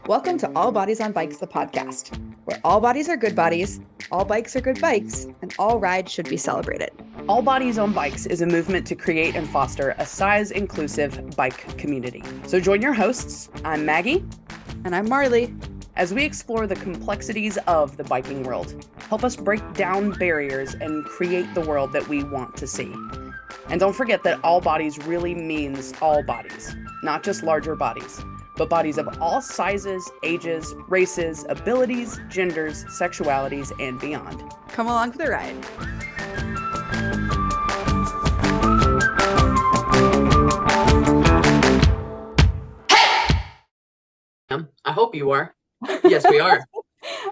Welcome to All Bodies on Bikes, the podcast, where all bodies are good bodies, all bikes are good bikes, and all rides should be celebrated. All Bodies on Bikes is a movement to create and foster a size-inclusive bike community. So join your hosts, I'm Maggie. And I'm Marley. As we explore the complexities of the biking world, help us break down barriers and create the world that we want to see. And don't forget that all bodies really means all bodies, not just larger bodies, but bodies of all sizes, ages, races, abilities, genders, sexualities, and beyond. Come along for the ride. I hope you are. Yes, we are.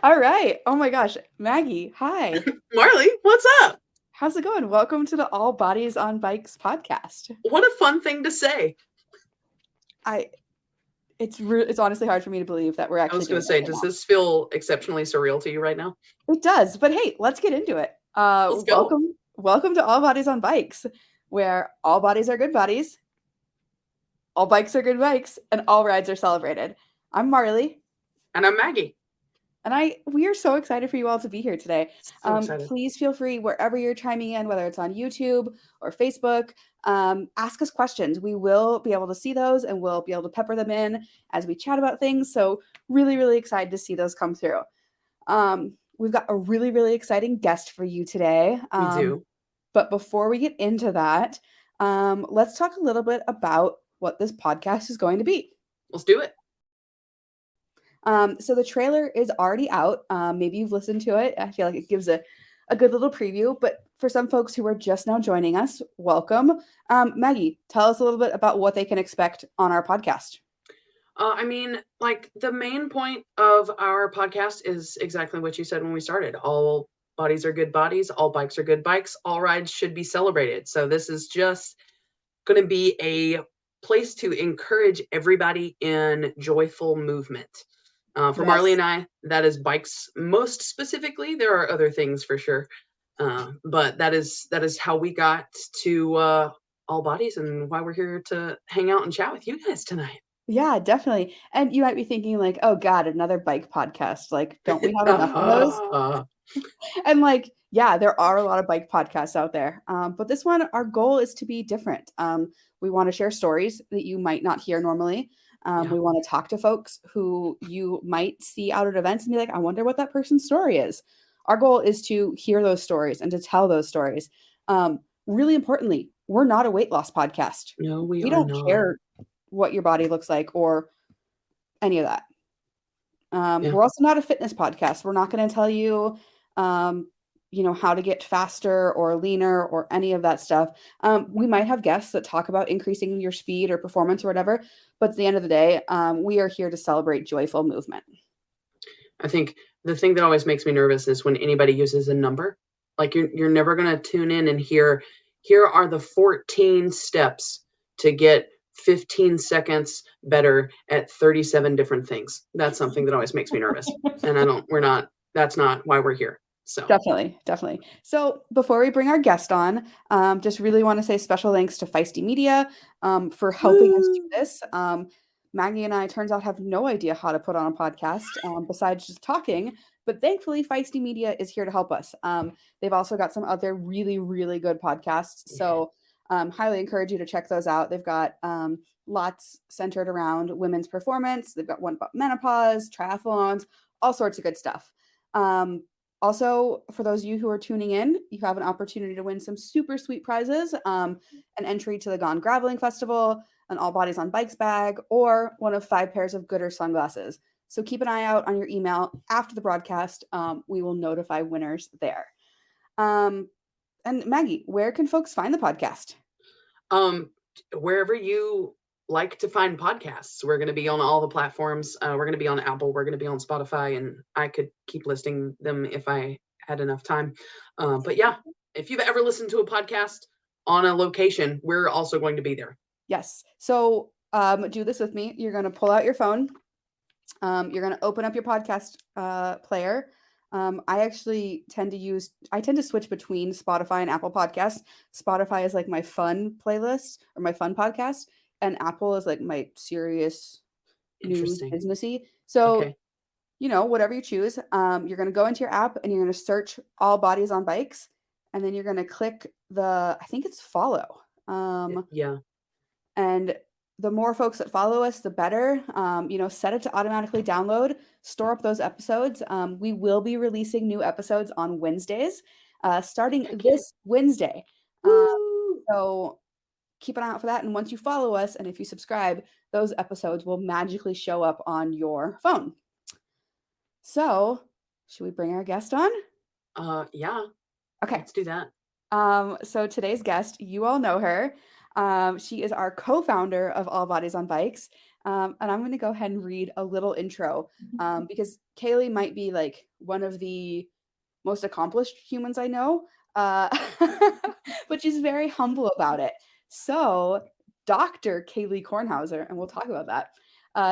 All right. Oh my gosh. Maggie, hi. Marley, what's up? How's it going? Welcome to the All Bodies on Bikes podcast. What a fun thing to say. It's honestly hard for me to believe that we're actually I was going to say, does this feel exceptionally surreal to you right now? It does, but hey, let's get into it. Let's go. Welcome to All Bodies on Bikes, where all bodies are good bodies, all bikes are good bikes, and all rides are celebrated. I'm Marley. And I'm Maggie. And we are so excited for you all to be here today. So excited. Please feel free, wherever you're chiming in, whether it's on YouTube or Facebook, ask us questions. We will be able to see those and we'll be able to pepper them in as we chat about things. So really, really excited to see those come through. We've got a really, really exciting guest for you today. We do. But before we get into that, let's talk a little bit about what this podcast is going to be. Let's do it. So the trailer is already out. Maybe you've listened to it. I feel like it gives a good little preview, but for some folks who are just now joining us, welcome. Maggie, tell us a little bit about what they can expect on our podcast. The main point of our podcast is exactly what you said when we started. All bodies are good bodies. All bikes are good bikes. All rides should be celebrated. So this is just going to be a place to encourage everybody in joyful movement. For Yes. Marley and I, that is bikes most specifically. There are other things for sure. But that is how we got to All Bodies and why we're here to hang out and chat with you guys tonight. Yeah, definitely. And you might be thinking like, oh God, another bike podcast. Like, don't we have enough of those? And yeah, there are a lot of bike podcasts out there. But this one, our goal is to be different. We want to share stories that you might not hear normally. We want to talk to folks who you might see out at events and be like, I wonder what that person's story is. Our goal is to hear those stories and to tell those stories. Really importantly, we're not a weight loss podcast. No, we don't not. care what your body looks like or any of that. We're also not a fitness podcast. We're not going to tell you, how to get faster or leaner or any of that stuff. We might have guests that talk about increasing your speed or performance or whatever, but at the end of the day, we are here to celebrate joyful movement. I think the thing that always makes me nervous is when anybody uses a number. Like you're never going to tune in and here are the 14 steps to get 15 seconds better at 37 different things. That's something that always makes me nervous. And that's not why we're here. So Definitely. So before we bring our guest on, just really want to say special thanks to P.h.D Media for helping us do this. Maggie and I, turns out, have no idea how to put on a podcast besides just talking. But thankfully, P.h.D Media is here to help us. They've also got some other really, really good podcasts. So highly encourage you to check those out. They've got lots centered around women's performance. They've got one about menopause, triathlons, all sorts of good stuff. Also, for those of you who are tuning in, you have an opportunity to win some super sweet prizes, an entry to the Gone Graveling Festival, an All Bodies on Bikes bag, or one of 5 pairs of Gooder sunglasses. So keep an eye out on your email after the broadcast. We will notify winners there. And Maggie, where can folks find the podcast? Wherever you like to find podcasts. We're going to be on all the platforms. We're going to be on Apple. We're going to be on Spotify, and I could keep listing them if I had enough time. But yeah, if you've ever listened to a podcast on a location, we're also going to be there. Yes. So do this with me. You're going to pull out your phone. You're going to open up your podcast player. I tend to switch between Spotify and Apple Podcasts. Spotify is like my fun playlist or my fun podcast. and Apple is like my serious news Interesting. businessy. So, Okay. whatever you choose, you're going to go into your app and you're going to search all bodies on bikes. And then you're going to click I think it's follow. Yeah. And the more folks that follow us, the better. Set it to automatically download, store up those episodes. We will be releasing new episodes on Wednesdays, starting Heck yeah. this Wednesday. Uh, Woo! so keep an eye out for that. And once you follow us and if you subscribe, those episodes will magically show up on your phone. So, should we bring our guest on? Yeah. Okay. Let's do that. So today's guest, you all know her. She is our co-founder of All Bodies on Bikes. And I'm going to go ahead and read a little intro because Kailey might be like one of the most accomplished humans I know, uh, but she's very humble about it. So Dr. Kailey Kornhauser, and we'll talk about that,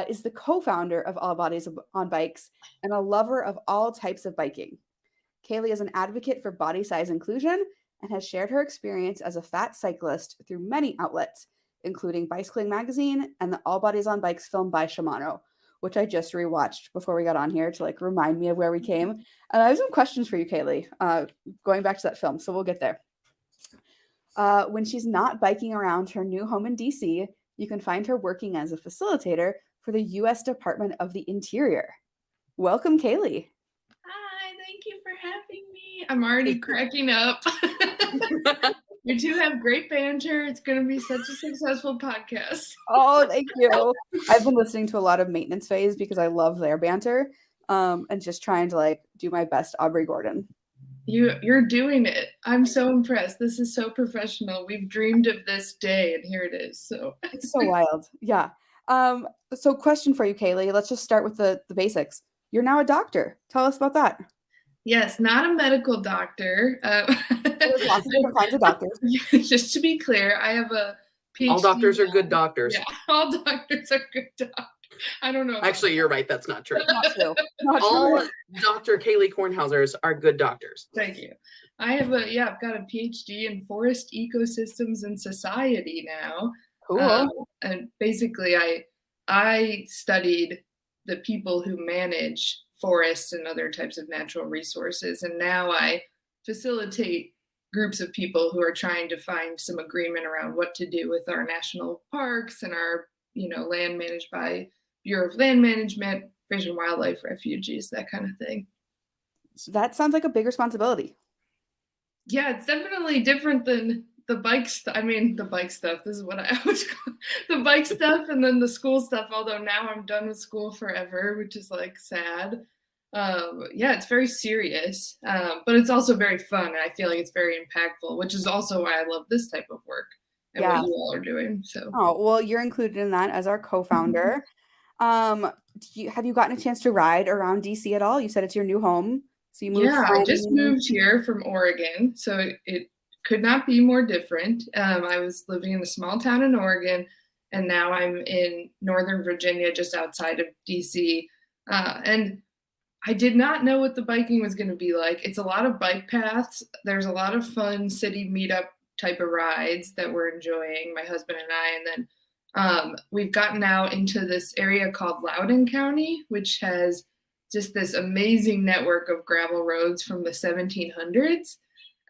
is the co-founder of All Bodies on Bikes and a lover of all types of biking. Kailey is an advocate for body size inclusion and has shared her experience as a fat cyclist through many outlets, including Bicycling Magazine and the All Bodies on Bikes film by Shimano, which I just rewatched before we got on here to like remind me of where we came. And I have some questions for you, Kailey, going back to that film, so we'll get there. When she's not biking around her new home in DC, you can find her working as a facilitator for the U.S. Department of the Interior. Welcome, Kailey. Hi, thank you for having me. I'm already cracking up. You two have great banter. It's going to be such a successful podcast. Oh, thank you. I've been listening to a lot of Maintenance Phase because I love their banter, and just trying to like do my best Aubrey Gordon. You're doing it. I'm so impressed. This is so professional. We've dreamed of this day, and here it is. So It's so wild. Yeah. So question for you, Kailey. Let's just start with the basics. You're now a doctor. Tell us about that. Yes, not a medical doctor. There's lots of different kinds of doctors. Just to be clear, I have a P.h.D. All doctors are good doctors. Yeah, all doctors are good doctors. I don't know. Actually, you're right. That's not true. Not true. Not All true. Dr. Kailey Kornhausers are good doctors. Thank you. I've got a PhD in forest ecosystems and society now. Cool. And basically I studied the people who manage forests and other types of natural resources. And now I facilitate groups of people who are trying to find some agreement around what to do with our national parks and our, land managed by Bureau of Land Management, Fish and Wildlife Refuges, that kind of thing. That sounds like a big responsibility. Yeah, it's definitely different than the bike stuff. I mean, the bike stuff. This is what I always call the bike stuff, and then the school stuff. Although now I'm done with school forever, which is like sad. It's very serious, but it's also very fun, and I feel like it's very impactful, which is also why I love this type of work and what you all are doing. So, oh well, you're included in that as our co-founder. Have you gotten a chance to ride around DC at all? You said it's your new home, so you moved. Yeah, I just moved here from Oregon, so it could not be more different. I was living in a small town in Oregon, and now I'm in Northern Virginia, just outside of DC. And I did not know what the biking was going to be like. It's a lot of bike paths. There's a lot of fun city meetup type of rides that we're enjoying, my husband and I. And then we've gotten out into this area called Loudoun County, which has just this amazing network of gravel roads from the 1700s.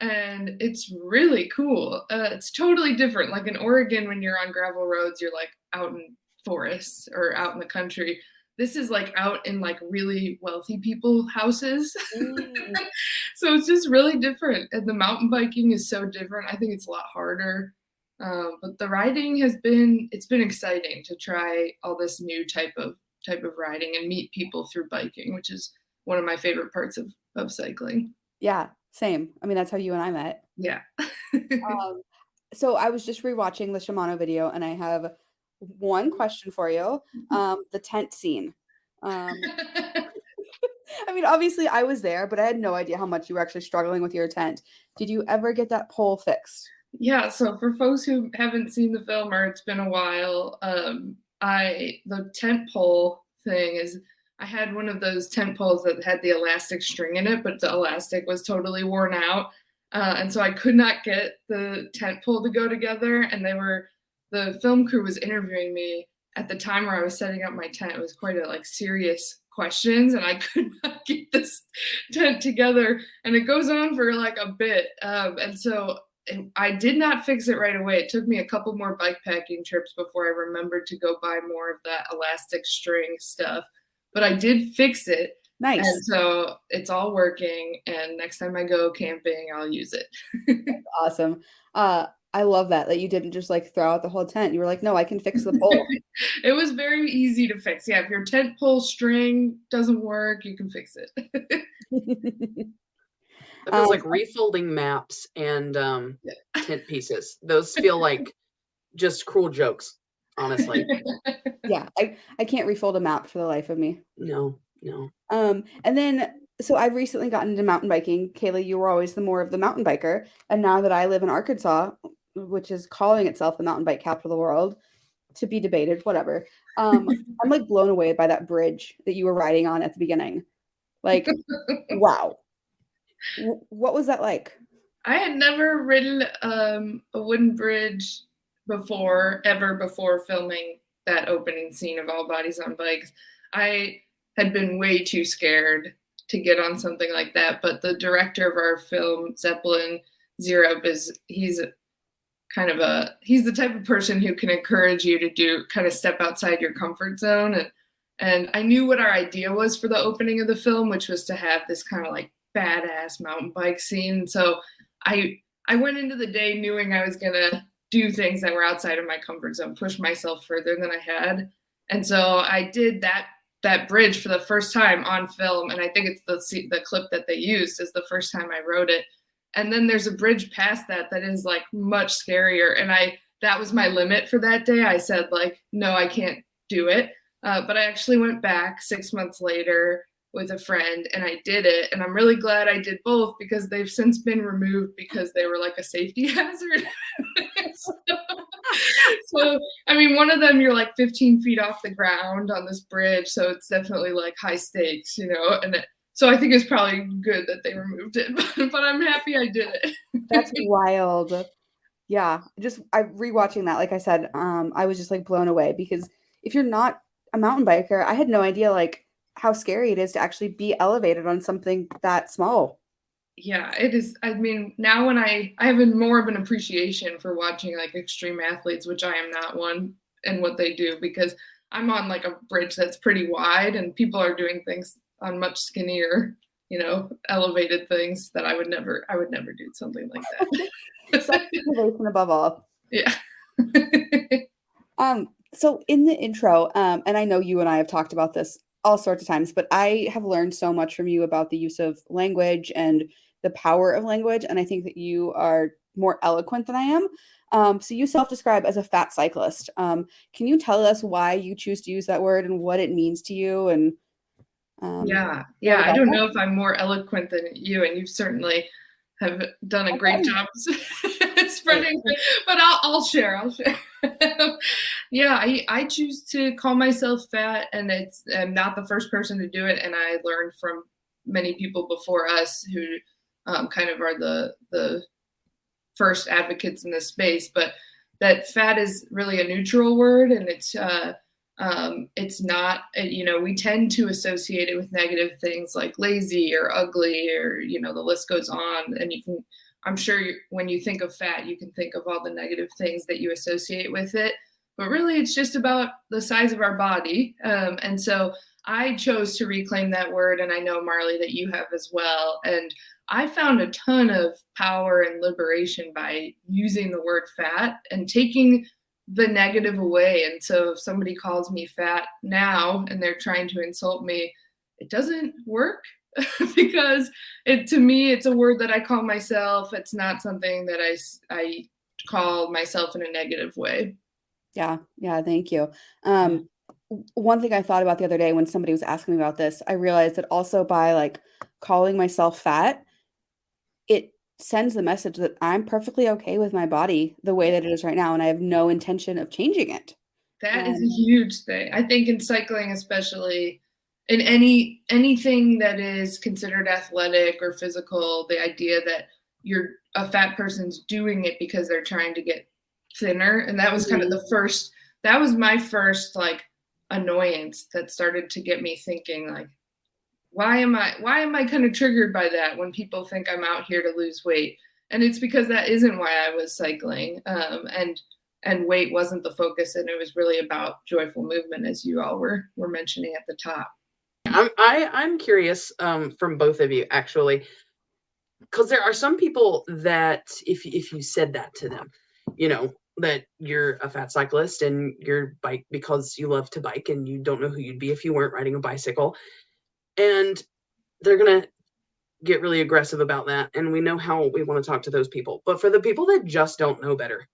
And it's really cool. It's totally different. Like in Oregon, when you're on gravel roads, you're like out in forests or out in the country. This is like out in like really wealthy people's houses. So it's just really different. And the mountain biking is so different. I think it's a lot harder. But the riding it's been exciting to try all this new type of riding and meet people through biking, which is one of my favorite parts of cycling. Yeah, same. I mean, that's how you and I met. Yeah. So I was just rewatching the Shimano video, and I have one question for you. The tent scene. I mean, obviously I was there, but I had no idea how much you were actually struggling with your tent. Did you ever get that pole fixed? Yeah, so for folks who haven't seen the film or it's been a while, the tent pole thing is I had one of those tent poles that had the elastic string in it, but the elastic was totally worn out. And so I could not get the tent pole to go together, and they were the film crew was interviewing me at the time where I was setting up my tent. It was quite a serious questions, and I could not get this tent together, and it goes on for like a bit. And so I did not fix it right away. It took me a couple more bike packing trips before I remembered to go buy more of that elastic string stuff. But I did fix it. Nice. And so it's all working. And next time I go camping, I'll use it. Awesome. I love that you didn't just like throw out the whole tent. You were like, no, I can fix the pole. It was very easy to fix. Yeah, if your tent pole string doesn't work, you can fix it. That feels like refolding maps and tent pieces. Those feel like just cruel jokes, honestly. Yeah, I can't refold a map for the life of me. No. And then, so I've recently gotten into mountain biking. Kailey, you were always the more of the mountain biker. And now that I live in Arkansas, which is calling itself the mountain bike capital of the world, to be debated, whatever. I'm like blown away by that bridge that you were riding on at the beginning. Like, wow. What was that like? I had never ridden a wooden bridge ever before filming that opening scene of All Bodies on Bikes. I had been way too scared to get on something like that, but the director of our film, Zeppelin Zero, he's the type of person who can encourage you to kind of step outside your comfort zone. And I knew what our idea was for the opening of the film, which was to have this kind of like badass mountain bike scene. So I went into the day knowing I was gonna do things that were outside of my comfort zone, push myself further than I had. And so I did that bridge for the first time on film, and I think it's the clip that they used is the first time I rode it. And then there's a bridge past that is like much scarier, and that was my limit for that day. I said like, no, I can't do it. But I actually went back 6 months later with a friend and I did it. And I'm really glad I did both because they've since been removed because they were like a safety hazard. So, I mean, one of them, you're like 15 feet off the ground on this bridge. So it's definitely like high stakes, and so I think it's probably good that they removed it, but I'm happy I did it. That's wild. Yeah. I rewatching that, like I said, I was just like blown away because if you're not a mountain biker, I had no idea like how scary it is to actually be elevated on something that small. Yeah, it is. I mean, now when I have more of an appreciation for watching like extreme athletes, which I am not one, and what they do, because I'm on like a bridge that's pretty wide and people are doing things on much skinnier, elevated things that I would never do something like that. Self-preservation above all. Yeah. So in the intro, and I know you and I have talked about this all sorts of times, but I have learned so much from you about the use of language and the power of language. And I think that you are more eloquent than I am. So you self-describe as a fat cyclist. Can you tell us why you choose to use that word and what it means to you? And yeah. I don't know if I'm more eloquent than you, and you certainly have done a great job spreading, but I'll share. Yeah, I choose to call myself fat, and I'm not the first person to do it. And I learned from many people before us who kind of are the first advocates in this space, but that fat is really a neutral word, and it's not, we tend to associate it with negative things like lazy or ugly, or, the list goes on. And I'm sure when you think of fat, you can think of all the negative things that you associate with it, but really it's just about the size of our body. And so I chose to reclaim that word. And I know, Marley, that you have as well. And I found a ton of power and liberation by using the word fat and taking the negative away. And so if somebody calls me fat now and they're trying to insult me, it doesn't work because to me, it's a word that I call myself. It's not something that I call myself in a negative way. Yeah. Thank you. One thing I thought about the other day when somebody was asking me about this, I realized that also by like calling myself fat, it sends the message that I'm perfectly okay with my body the way that it is right now, and I have no intention of changing it. That is a huge thing. I think in cycling, especially in anything that is considered athletic or physical, the idea that a fat person's doing it because they're trying to get thinner. And that was kind of that was my first like annoyance that started to get me thinking like, why am I kind of triggered by that when people think I'm out here to lose weight? And it's because that isn't why I was cycling. And weight wasn't the focus, and it was really about joyful movement, as you all were mentioning at the top. I'm curious from both of you, actually, because there are some people that if you said that to them, that you're a fat cyclist and you're bike because you love to bike and you don't know who you'd be if you weren't riding a bicycle, and they're gonna get really aggressive about that, and we know how we want to talk to those people. But for the people that just don't know better,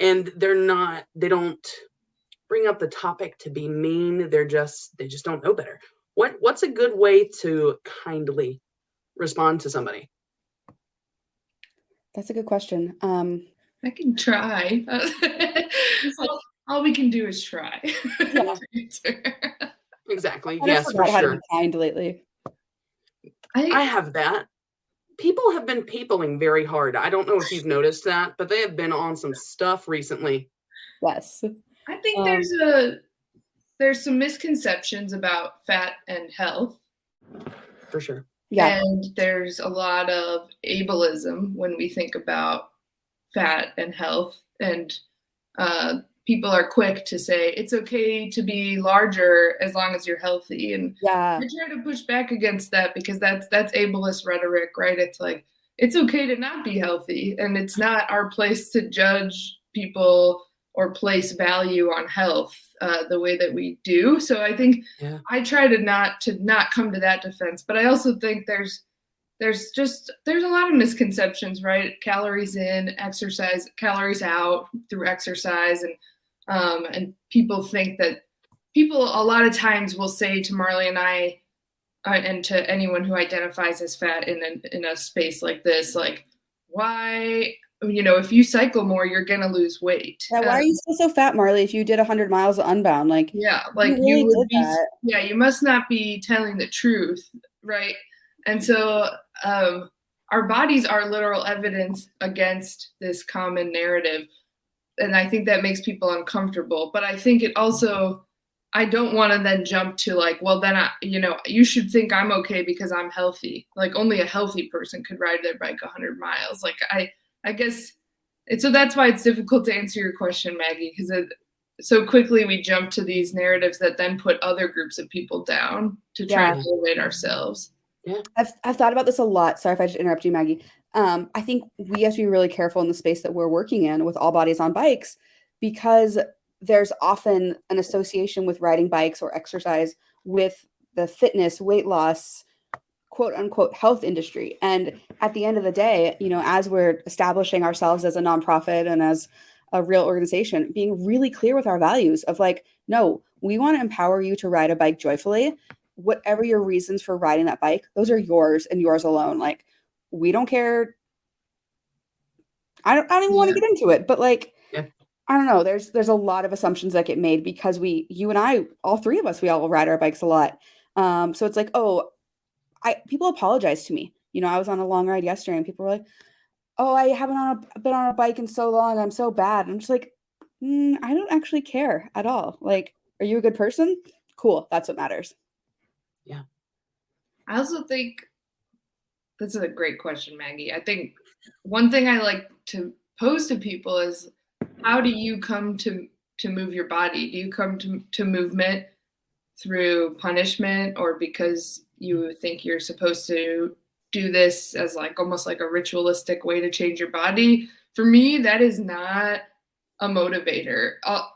and they don't bring up the topic to be mean, they just don't know better. What's a good way to kindly respond to somebody? That's a good question. I can try. All we can do is try. Yeah. Exactly. I Yes, for forgot how to sure. be kind lately. I have that. People have been peopling very hard. I don't know if you've noticed that, but they have been on some stuff recently. Yes. I think there's some misconceptions about fat and health. For sure. Yeah. And there's a lot of ableism when we think about fat and health. And people are quick to say it's okay to be larger as long as you're healthy. And Yeah. I try to push back against that because that's ableist rhetoric, right? It's like it's okay to not be healthy, and it's not our place to judge people or place value on health the way that we do. So I think I try to not come to that defense, but I also think there's a lot of misconceptions, right? Calories in, exercise, calories out through exercise, and people think that people a lot of times will say to Marley and I, and to anyone who identifies as fat in a space like this, like, why, if you cycle more, you're gonna lose weight. Yeah, why are you still so fat, Marley? If you did 100 miles of Unbound, like like you really did that. Yeah, you must not be telling the truth, right? And so our bodies are literal evidence against this common narrative, and I think that makes people uncomfortable. But I think it also, I don't want to then jump to like, well, then you should think I'm okay because I'm healthy. Like only a healthy person could ride their bike 100 miles. Like I guess so that's why it's difficult to answer your question, Maggie, because so quickly we jump to these narratives that then put other groups of people down to try to elevate ourselves. Yeah. I've thought about this a lot. Sorry if I just interrupt you, Maggie. I think we have to be really careful in the space that we're working in with All Bodies on Bikes, because there's often an association with riding bikes or exercise with the fitness, weight loss, quote unquote health industry. And at the end of the day, as we're establishing ourselves as a nonprofit and as a real organization, being really clear with our values of like, no, we want to empower you to ride a bike joyfully. Whatever your reasons for riding that bike, those are yours and yours alone. Like, we don't care. I don't even want to get into it, but like, I don't know. There's a lot of assumptions that get made because you and I, all three of us, we all ride our bikes a lot. So it's like, people apologize to me. I was on a long ride yesterday and people were like, oh, I haven't been on a bike in so long. I'm so bad. And I'm just like, I don't actually care at all. Like, are you a good person? Cool. That's what matters. Yeah. I also think this is a great question, Maggie. I think one thing I like to pose to people is, how do you come to move your body? Do you come to movement through punishment, or because you think you're supposed to do this as like almost like a ritualistic way to change your body? For me, that is not a motivator.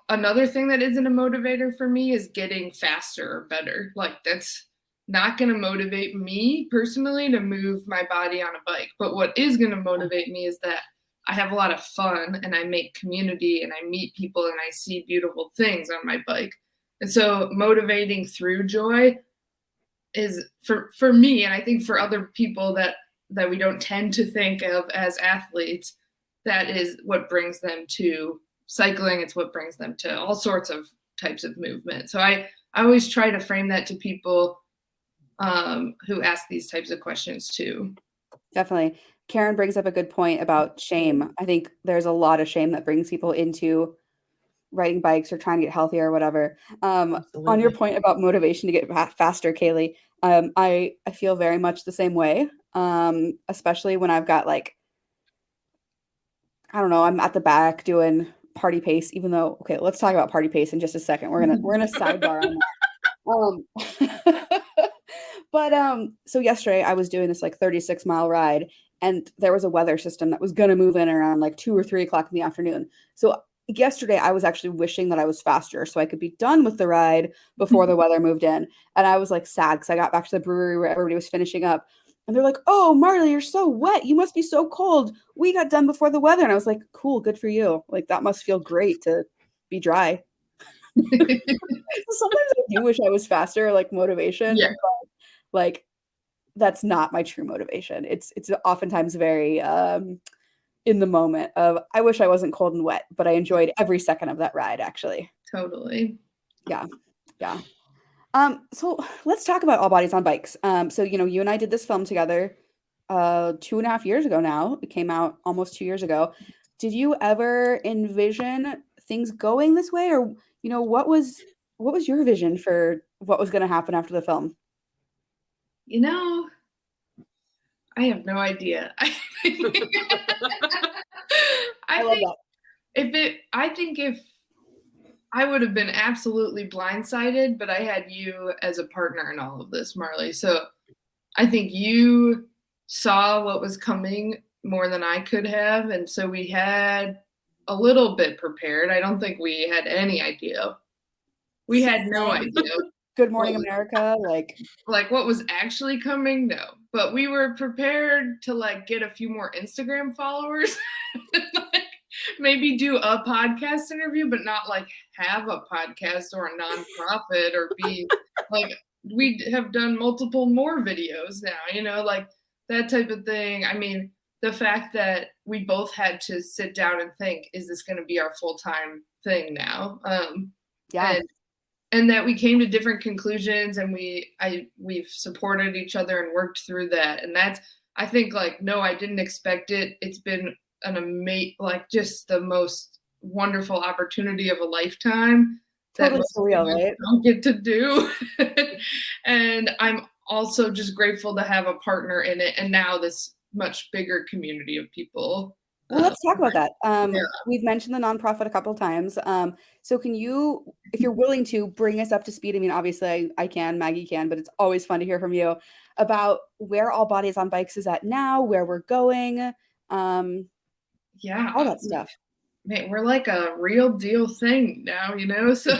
Another thing that isn't a motivator for me is getting faster or better. Like that's not going to motivate me personally to move my body on a bike. But what is going to motivate me is that I have a lot of fun and I make community and I meet people and I see beautiful things on my bike. And so motivating through joy is for me, and I think for other people that we don't tend to think of as athletes, that is what brings them to cycling. It's what brings them to all sorts of types of movement. So I always try to frame that to people who ask these types of questions too. Definitely. Karen brings up a good point about shame. I think there's a lot of shame that brings people into riding bikes or trying to get healthier or whatever. On your Absolutely. point about motivation to get faster, Kailey, I feel very much the same way. Especially when I've got like, I don't know, I'm at the back doing party pace, even though, okay, let's talk about party pace in just a second. We're gonna sidebar on that. But so yesterday I was doing this like 36-mile ride, and there was a weather system that was gonna move in around like 2 or 3 o'clock in the afternoon. So yesterday I was actually wishing that I was faster so I could be done with the ride before the weather moved in. And I was like sad because I got back to the brewery where everybody was finishing up. And they're like, "Oh, Marley, you're so wet. You must be so cold. We got done before the weather." And I was like, "Cool, good for you. Like that must feel great to be dry." Sometimes I do wish I was faster, like motivation, Yeah, but like that's not my true motivation. It's oftentimes very in the moment of I wish I wasn't cold and wet, but I enjoyed every second of that ride actually. totally. Yeah. Yeah. So let's talk about All Bodies on Bikes. So you and I did this film together 2.5 years ago now. It came out almost 2 years ago. Did you ever envision things going this way, or what was your vision for what was going to happen after the film? You know, I have no idea. I I love think that. if I would have been absolutely blindsided, but I had you as a partner in all of this, Marley. So I think you saw what was coming more than I could have. And so we had a little bit prepared. I don't think we had any idea. We had no idea Good what Morning was, America, like what was actually coming. No, but we were prepared to like get a few more Instagram followers, like maybe do a podcast interview, but not like have a podcast or a nonprofit or be like we have done multiple more videos now, like that type of thing. I mean, the fact that we both had to sit down and think, is this going to be our full-time thing now? yeah, And that we came to different conclusions, and we've supported each other and worked through that. And that's, I think, like, no, I didn't expect it. It's been an amazing, like, just the most wonderful opportunity of a lifetime that totally most surreal, people right? don't get to do. And I'm also just grateful to have a partner in it, and now this much bigger community of people. Well, let's talk about that. Yeah. We've mentioned the nonprofit a couple of times. So can you, if you're willing to, bring us up to speed? I mean, obviously I can, Maggie can, but it's always fun to hear from you about where All Bodies on Bikes is at now, where we're going, Yeah. all that stuff. Man, we're like a real deal thing now, So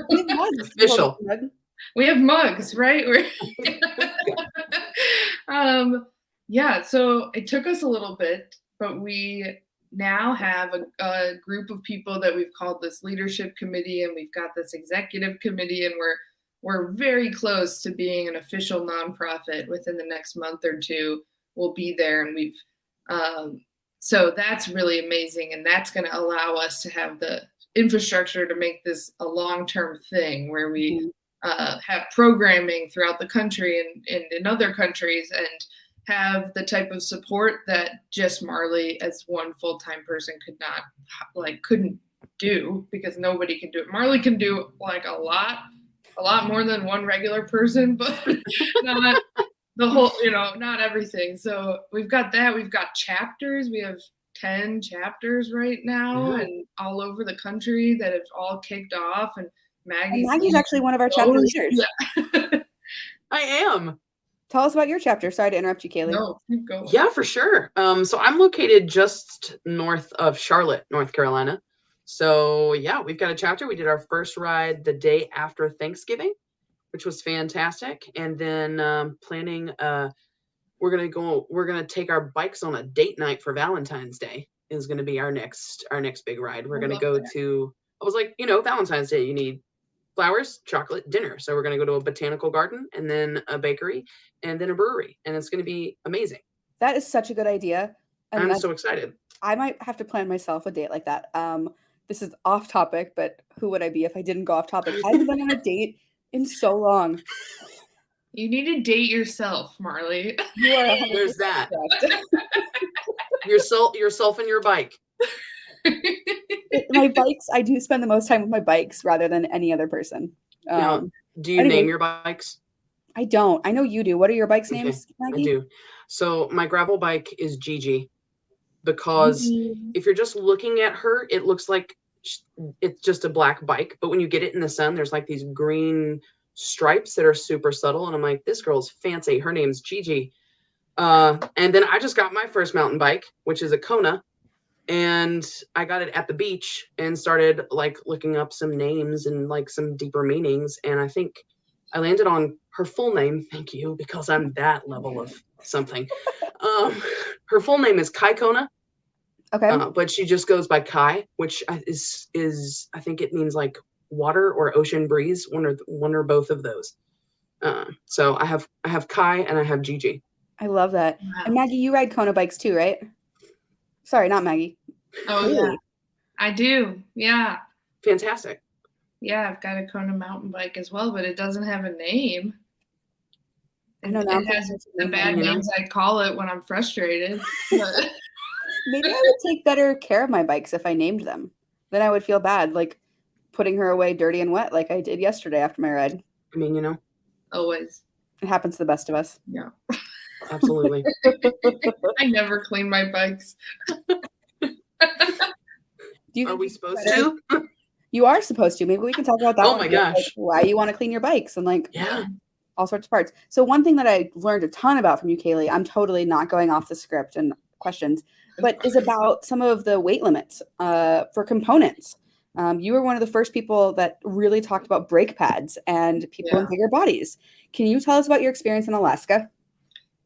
We have mugs. You hold up Official. a mug. we have mugs, right? Yeah, so it took us a little bit, but we now have a group of people that we've called this leadership committee, and we've got this executive committee, and we're very close to being an official nonprofit. Within the next month or two, we'll be there, and we've so that's really amazing, and that's going to allow us to have the infrastructure to make this a long-term thing where we have programming throughout the country and in other countries, and have the type of support that just Marley as one full-time person couldn't do, because nobody can do it. Marley can do like a lot more than one regular person, but not the whole, not everything. So we've got that. We've got chapters. We have 10 chapters right now, Yeah. and all over the country that have all kicked off. And And Maggie's Maggie's actually one of our chapter leaders. Yeah. I am. Tell us about your chapter. Sorry to interrupt you, Kailey. No, keep going. Yeah, for sure. So I'm located just north of Charlotte, North Carolina. So yeah, we've got a chapter. We did our first ride the day after Thanksgiving, which was fantastic. And then planning we're gonna take our bikes on a date night for Valentine's Day is gonna be our next big ride. We're gonna go to, I was like, Valentine's Day, you need flowers, chocolate, dinner. So we're gonna go to a botanical garden, and then a bakery, and then a brewery, and it's gonna be amazing. That is such a good idea. And I'm so excited. I might have to plan myself a date like that. This is off topic, but who would I be if I didn't go off topic? I haven't been on a date in so long. You need to date yourself, Marley. You are 100% There's that. correct. Yourself and your bike. My bikes, I do spend the most time with my bikes rather than any other person. Now, do you anyway, name your bikes? I don't. I know you do. What are your bikes' Okay, names, I Maggie? do. So my gravel bike is Gigi because if you're just looking at her, it looks like it's just a black bike. But when you get it in the sun, there's like these green stripes that are super subtle. And I'm like, this girl's fancy. Her name's Gigi. And then I just got my first mountain bike, which is a Kona. And I got it at the beach and started like looking up some names and like some deeper meanings. And I think I landed on her full name. Thank you, because I'm that level of something. Her full name is Kai Kona. Okay. But she just goes by Kai, which is I think it means like water or ocean breeze, one or both of those. So I have Kai and I have Gigi. I love that. Wow. And Maggie, you ride Kona bikes too, right? Sorry, not Maggie. Oh, Kailey. yeah. I do. Yeah. Fantastic. Yeah, I've got a Kona mountain bike as well, but it doesn't have a name. I know now. It has the bad names I call it when I'm frustrated. But Maybe I would take better care of my bikes if I named them. Then I would feel bad, like putting her away dirty and wet like I did yesterday after my ride. I mean, you know, always. It happens to the best of us. Yeah. absolutely. I never clean my bikes. Are we supposed to? You are supposed to. Maybe we can talk about that. Oh my gosh. Like, why you want to clean your bikes and like Yeah. all sorts of parts. So one thing that I learned a ton about from you, Kailey, I'm totally not going off the script and questions, but is about some of the weight limits for components. You were one of the first people that really talked about brake pads and people in bigger bodies. Can you tell us about your experience in Alaska?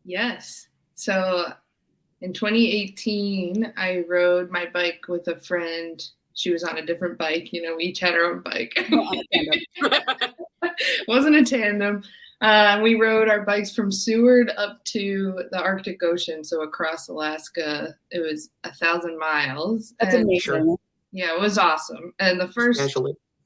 Yes. So in 2018, I rode my bike with a friend. She was on a different bike. You know, we each had our own bike. Wasn't a tandem. We rode our bikes from Seward up to the Arctic Ocean, so across Alaska. It was 1,000 miles. That's amazing. Yeah, it was awesome. And the first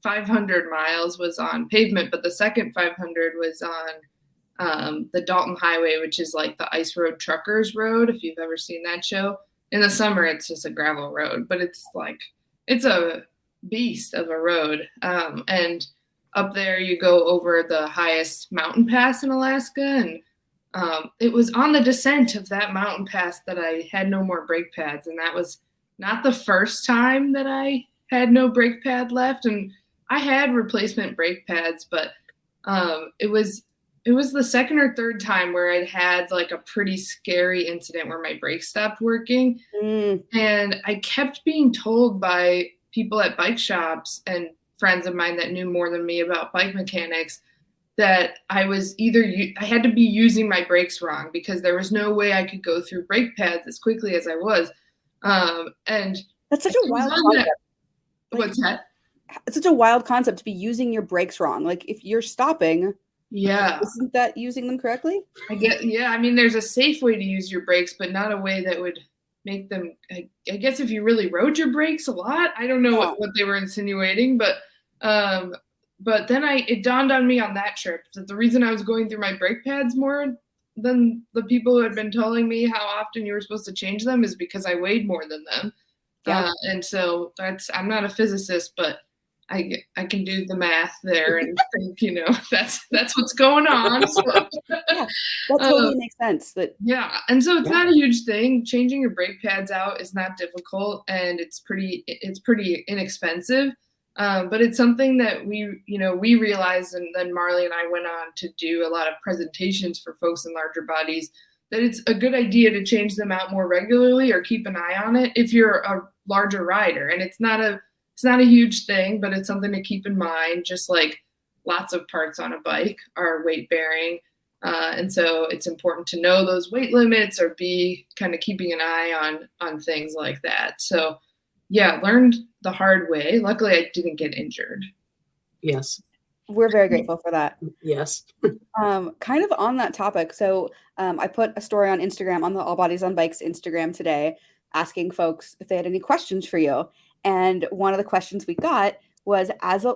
500 miles was on pavement, but the second 500 was on the Dalton Highway, which is like the Ice Road Truckers Road, if you've ever seen that show. In the summer, it's just a gravel road, but it's a beast of a road. And up there, you go over the highest mountain pass in Alaska. And it was on the descent of that mountain pass that I had no more brake pads. And that was not the first time that I had no brake pad left. And I had replacement brake pads, but it was the second or third time where I'd had like a pretty scary incident where my brakes stopped working. And I kept being told by people at bike shops and friends of mine that knew more than me about bike mechanics that I was I had to be using my brakes wrong because there was no way I could go through brake pads as quickly as I was. And that's such a wild concept. What's that? It's such a wild concept to be using your brakes wrong. Like if you're stopping, isn't that using them correctly? I mean, there's a safe way to use your brakes, but not a way that would make them. I guess if you really rode your brakes a lot, I don't know what they were insinuating, but then it dawned on me on that trip that the reason I was going through my brake pads more than the people who had been telling me how often you were supposed to change them is because I weighed more than them. And so I'm not a physicist, but I can do the math there and think, that's what's going on. So, that totally makes sense. And so it's not a huge thing. Changing your brake pads out is not difficult, and it's pretty inexpensive. But it's something that we realized, and then Marley and I went on to do a lot of presentations for folks in larger bodies, that it's a good idea to change them out more regularly or keep an eye on it if you're a larger rider. And it's not a huge thing, but it's something to keep in mind, just like lots of parts on a bike are weight bearing. And so it's important to know those weight limits or be kind of keeping an eye on things like that. So learned the hard way. Luckily, I didn't get injured. Yes. We're very grateful for that. Yes. Kind of on that topic. So I put a story on Instagram, on the All Bodies on Bikes Instagram today, asking folks if they had any questions for you. And one of the questions we got was,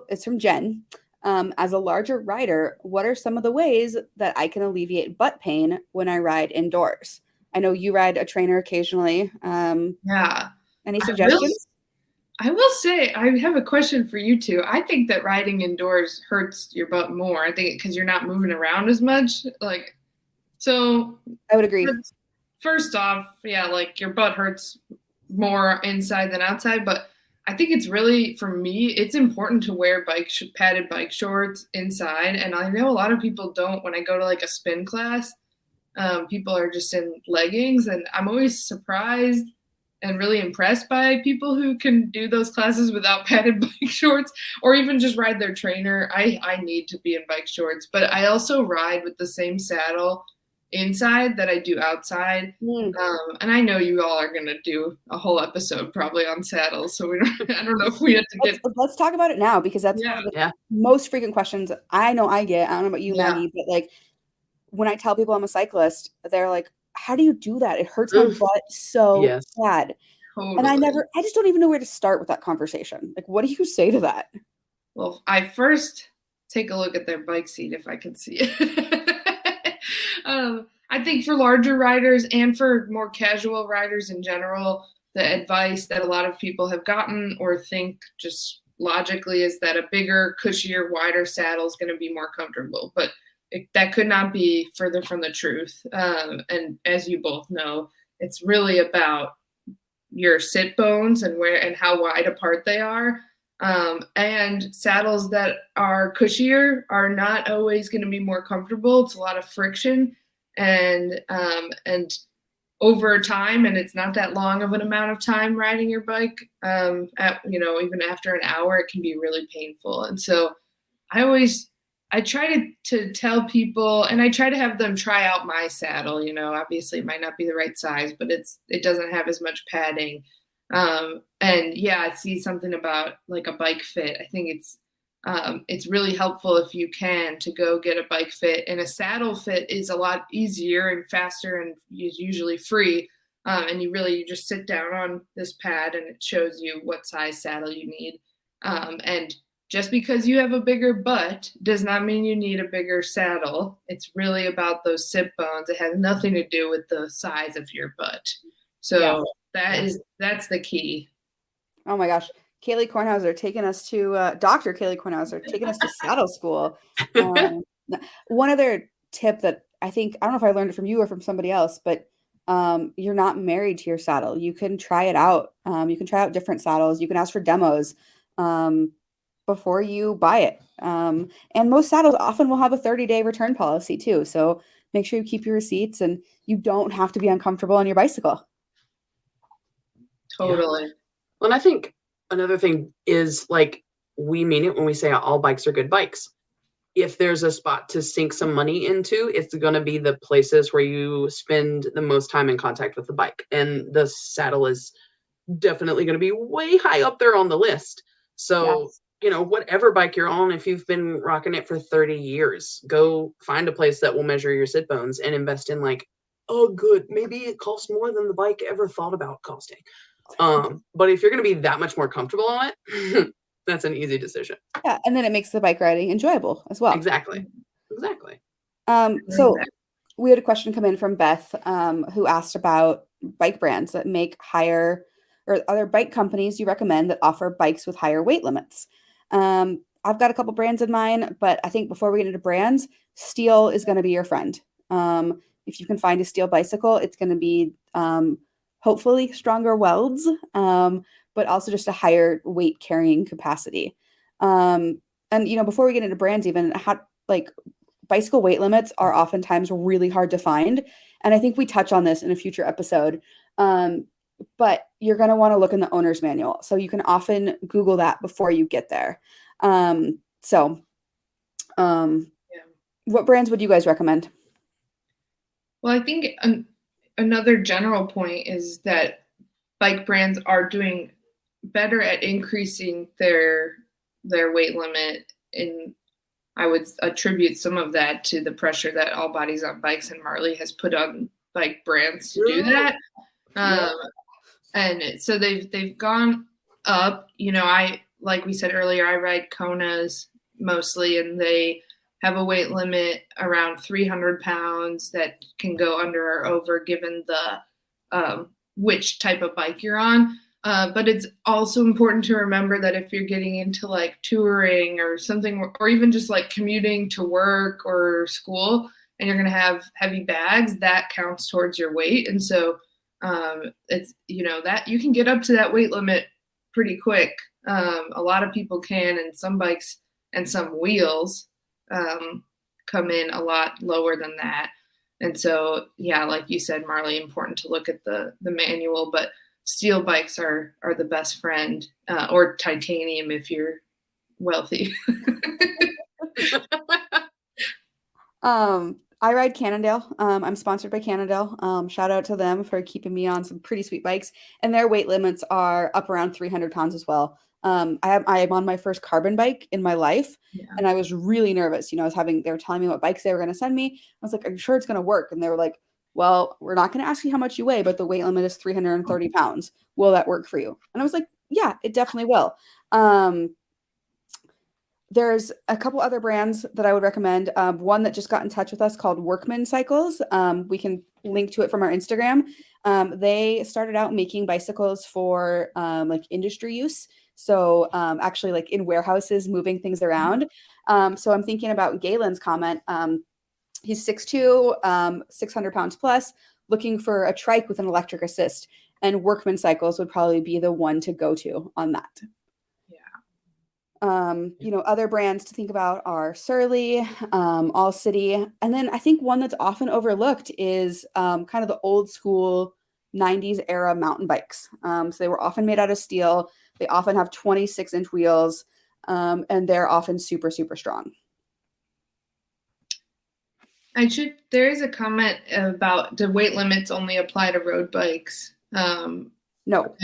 it's from Jen. As a larger rider, what are some of the ways that I can alleviate butt pain when I ride indoors? I know you ride a trainer occasionally. Yeah. Any suggestions? I will say, I have a question for you two. I think that riding indoors hurts your butt more. I think because you're not moving around as much. Like, so I would agree. first off, yeah, like your butt hurts more inside than outside. But I think it's really, for me, it's important to wear padded bike shorts inside. And I know a lot of people don't. When I go to like a spin class, people are just in leggings, and I'm always surprised and really impressed by people who can do those classes without padded bike shorts or even just ride their trainer. I need to be in bike shorts, but I also ride with the same saddle inside that I do outside. And I know you all are going to do a whole episode probably on saddles, so I don't know if we have to get. Let's talk about it now, because that's one of the most frequent questions I know I get. I don't know about you, Maggie, but like when I tell people I'm a cyclist, they're like, how do you do that? It hurts my butt so bad. Totally. And I just don't even know where to start with that conversation. Like, what do you say to that? Well, I first take a look at their bike seat if I can see it. I think for larger riders and for more casual riders in general, the advice that a lot of people have gotten or think just logically is that a bigger, cushier, wider saddle is going to be more comfortable. But that could not be further from the truth. And as you both know, it's really about your sit bones and where and how wide apart they are. And saddles that are cushier are not always going to be more comfortable. It's a lot of friction, and over time, and it's not that long of an amount of time riding your bike. Even after an hour, it can be really painful. And so, I try to tell people, and I try to have them try out my saddle. Obviously it might not be the right size, but it doesn't have as much padding. And yeah, I see something about like a bike fit. I think it's really helpful if you can to go get a bike fit, and a saddle fit is a lot easier and faster and is usually free. And you just sit down on this pad and it shows you what size saddle you need. And just because you have a bigger butt does not mean you need a bigger saddle. It's really about those sit bones. It has nothing to do with the size of your butt. So that's the key. Oh my gosh. Kailey Kornhauser taking us to Dr. Kailey Kornhauser taking us to saddle school. One other tip that I don't know if I learned it from you or from somebody else, but you're not married to your saddle. You can try it out. You can try out different saddles. You can ask for demos before you buy it. And most saddles often will have a 30-day return policy too. So make sure you keep your receipts, and you don't have to be uncomfortable on your bicycle. Totally. Yeah. Well, and I think another thing is, like, we mean it when we say all bikes are good bikes. If there's a spot to sink some money into, it's going to be the places where you spend the most time in contact with the bike. And the saddle is definitely going to be way high up there on the list. So, whatever bike you're on, if you've been rocking it for 30 years, go find a place that will measure your sit bones and invest in maybe it costs more than the bike ever thought about costing. But if you're going to be that much more comfortable on it, that's an easy decision. Yeah, and then it makes the bike riding enjoyable as well. Exactly. So we had a question come in from Beth, who asked about bike brands that make higher, or other bike companies you recommend that offer bikes with higher weight limits. I've got a couple brands in mind, but I think before we get into brands, steel is going to be your friend. If you can find a steel bicycle, it's going to be hopefully stronger welds, but also just a higher weight carrying capacity. And before we get into brands, even bicycle weight limits are oftentimes really hard to find, and I think we touch on this in a future episode. But you're going to want to look in the owner's manual, so you can often Google that before you get there. What brands would you guys recommend? Well, I think another general point is that bike brands are doing better at increasing their weight limit, and I would attribute some of that to the pressure that All Bodies on Bikes and Marley has put on bike brands to do that. And so they've gone up. Like we said earlier, I ride Kona's mostly, and they have a weight limit around 300 pounds that can go under or over given the which type of bike you're on. But it's also important to remember that if you're getting into like touring or something, or even just like commuting to work or school, and you're going to have heavy bags, that counts towards your weight. And so it's, that you can get up to that weight limit pretty quick. A lot of people can, and some bikes and some wheels come in a lot lower than that. And so, yeah, like you said, Marley, important to look at the manual, but steel bikes are the best friend, or titanium if you're wealthy. I ride Cannondale. I'm sponsored by Cannondale. Shout out to them for keeping me on some pretty sweet bikes, and their weight limits are up around 300 pounds as well. I am on my first carbon bike in my life, and I was really nervous. They were telling me what bikes they were going to send me. I was like, "Are you sure it's going to work?" And they were like, "Well, we're not going to ask you how much you weigh, but the weight limit is 330 pounds. Will that work for you?" And I was like, "Yeah, it definitely will." There's a couple other brands that I would recommend. One that just got in touch with us called Workman Cycles. We can link to it from our Instagram. They started out making bicycles for like industry use. So actually like in warehouses, moving things around. So I'm thinking about Galen's comment. He's 6'2", 600 pounds plus, looking for a trike with an electric assist. And Workman Cycles would probably be the one to go to on that. Other brands to think about are Surly, All City. And then I think one that's often overlooked is kind of the old school 90s era mountain bikes. So they were often made out of steel. They often have 26-inch wheels, and they're often super, super strong. There is a comment about the weight limits only apply to road bikes. No,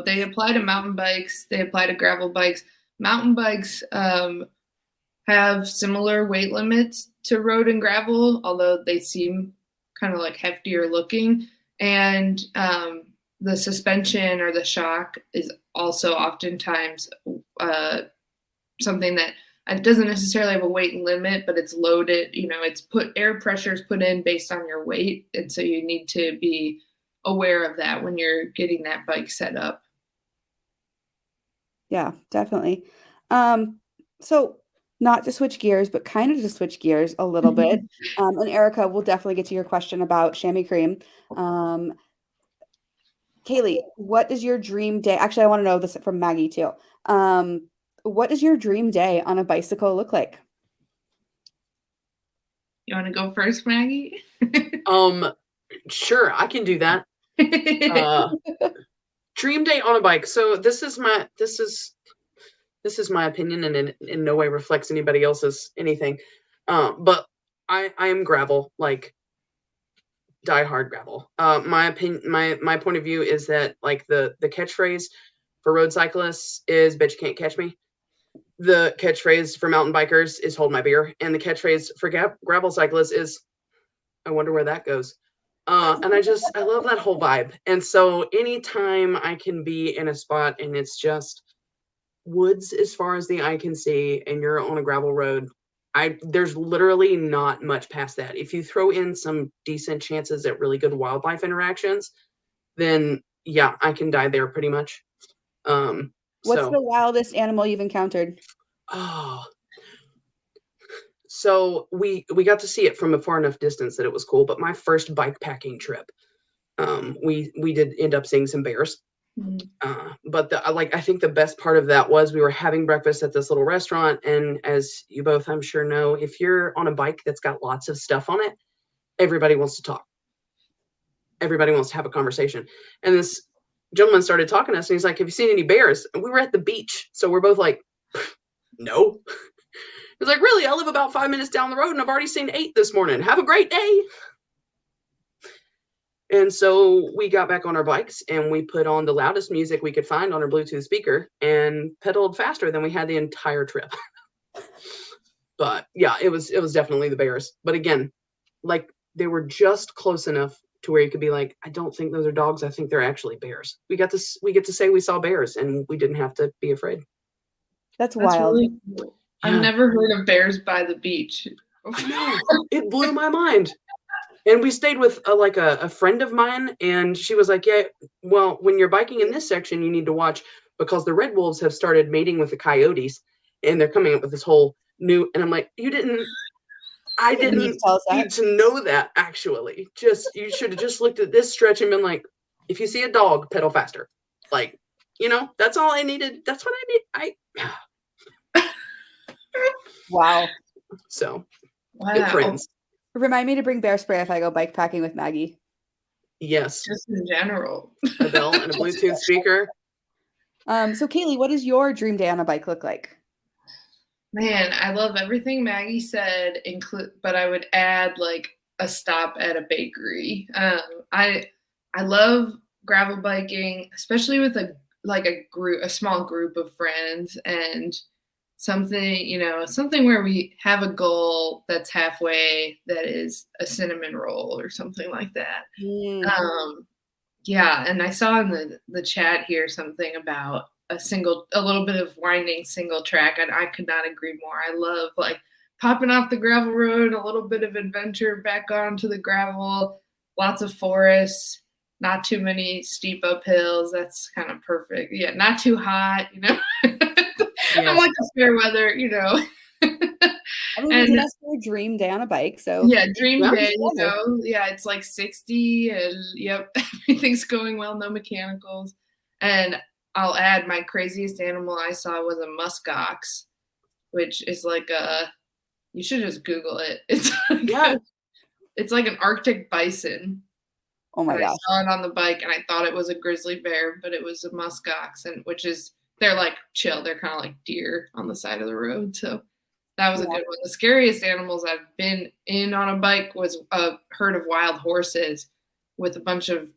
they apply to mountain bikes. They apply to gravel bikes. Mountain bikes have similar weight limits to road and gravel, although they seem kind of like heftier looking. And the suspension or the shock is also oftentimes something that it doesn't necessarily have a weight limit, but it's loaded. It's air pressure is put in based on your weight. And so you need to be aware of that when you're getting that bike set up. Yeah, definitely. So not to switch gears, but kind of to switch gears a little bit. And Erica, we'll definitely get to your question about chamois cream. Kailey, what is your dream day? Actually, I want to know this from Maggie too. What does your dream day on a bicycle look like? You want to go first, Maggie? Sure, I can do that. Dream day on a bike. So this is my opinion, and in no way reflects anybody else's anything. But I am gravel, like diehard gravel. My opinion, my point of view is that like the catchphrase for road cyclists is "Bet you can't catch me." The catchphrase for mountain bikers is "Hold my beer," and the catchphrase for gravel cyclists is "I wonder where that goes." And I love that whole vibe. And so anytime I can be in a spot and it's just woods as far as the eye can see and you're on a gravel road, there's literally not much past that. If you throw in some decent chances at really good wildlife interactions, then yeah, I can die there pretty much. What's the wildest animal you've encountered? Oh, so we got to see it from a far enough distance that it was cool. But my first bike packing trip, we did end up seeing some bears. But I think the best part of that was we were having breakfast at this little restaurant, and as you both I'm sure know, if you're on a bike that's got lots of stuff on it, everybody wants to talk. Everybody wants to have a conversation. And this gentleman started talking to us, and he's like, "Have you seen any bears?" And we were at the beach, so we're both like, "No." He's like, "Really? I live about 5 minutes down the road, and I've already seen 8 this morning. Have a great day." And so we got back on our bikes and we put on the loudest music we could find on our Bluetooth speaker and pedaled faster than we had the entire trip. But yeah, it was definitely the bears. But again, like they were just close enough to where you could be like, "I don't think those are dogs. I think they're actually bears." We get to say we saw bears and we didn't have to be afraid. That's wild. Really cool. I've Yeah, never heard of bears by the beach. I know. It blew my mind. And we stayed with a friend of mine, and she was like, "Yeah, well, when you're biking in this section, you need to watch because the red wolves have started mating with the coyotes, and they're coming up with this whole new." And I'm like, I You didn't need to didn't tell us need that. to know that actually. Just you should have just looked at this stretch and been like, if you see a dog, pedal faster. Like, that's all I needed. That's what I need. Wow. So good Wow. friends. Remind me to bring bear spray if I go bike packing with Maggie. Yes. Just in general. A bell and a Bluetooth speaker. So Kailey, what does your dream day on a bike look like? Man, I love everything Maggie said, but I would add like a stop at a bakery. I love gravel biking, especially with a small group of friends, and something where we have a goal that's halfway, that is a cinnamon roll or something like that. Yeah, and I saw in the chat here something about a little bit of winding single track, and I could not agree more. I love like popping off the gravel road, a little bit of adventure back onto the gravel, lots of forests, not too many steep uphills. That's kind of perfect. Yeah, not too hot, I like the fair weather, I mean, And that's your dream day on a bike, so yeah, dream Yeah. day, yeah, it's like 60 and yep, everything's going well, no mechanicals. And I'll add, my craziest animal I saw was a muskox, which is you should just Google it. It's like an Arctic bison. oh my And I gosh. saw it on the bike and I thought it was a grizzly bear, but it was a muskox, and they're like chill, they're kind of like deer on the side of the road. So that was a good one. The scariest animals I've been in on a bike was a herd of wild horses with a bunch of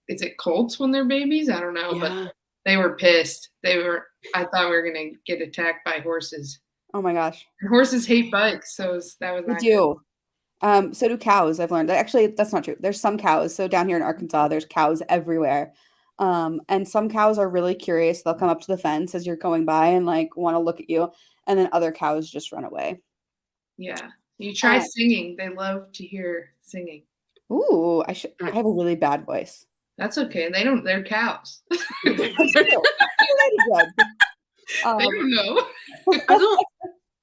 is it colts when they're babies? I don't know, but they were pissed. I thought we were gonna get attacked by horses. Oh my gosh. And horses hate bikes, so that was They not do. So do cows, I've learned. Actually, that's not true. There's some cows. So down here in Arkansas, there's cows everywhere. And some cows are really curious. They'll come up to the fence as you're going by and like want to look at you. And then other cows just run away. Yeah. You try singing. They love to hear singing. Ooh, I have a really bad voice. That's okay. They're cows. They don't know.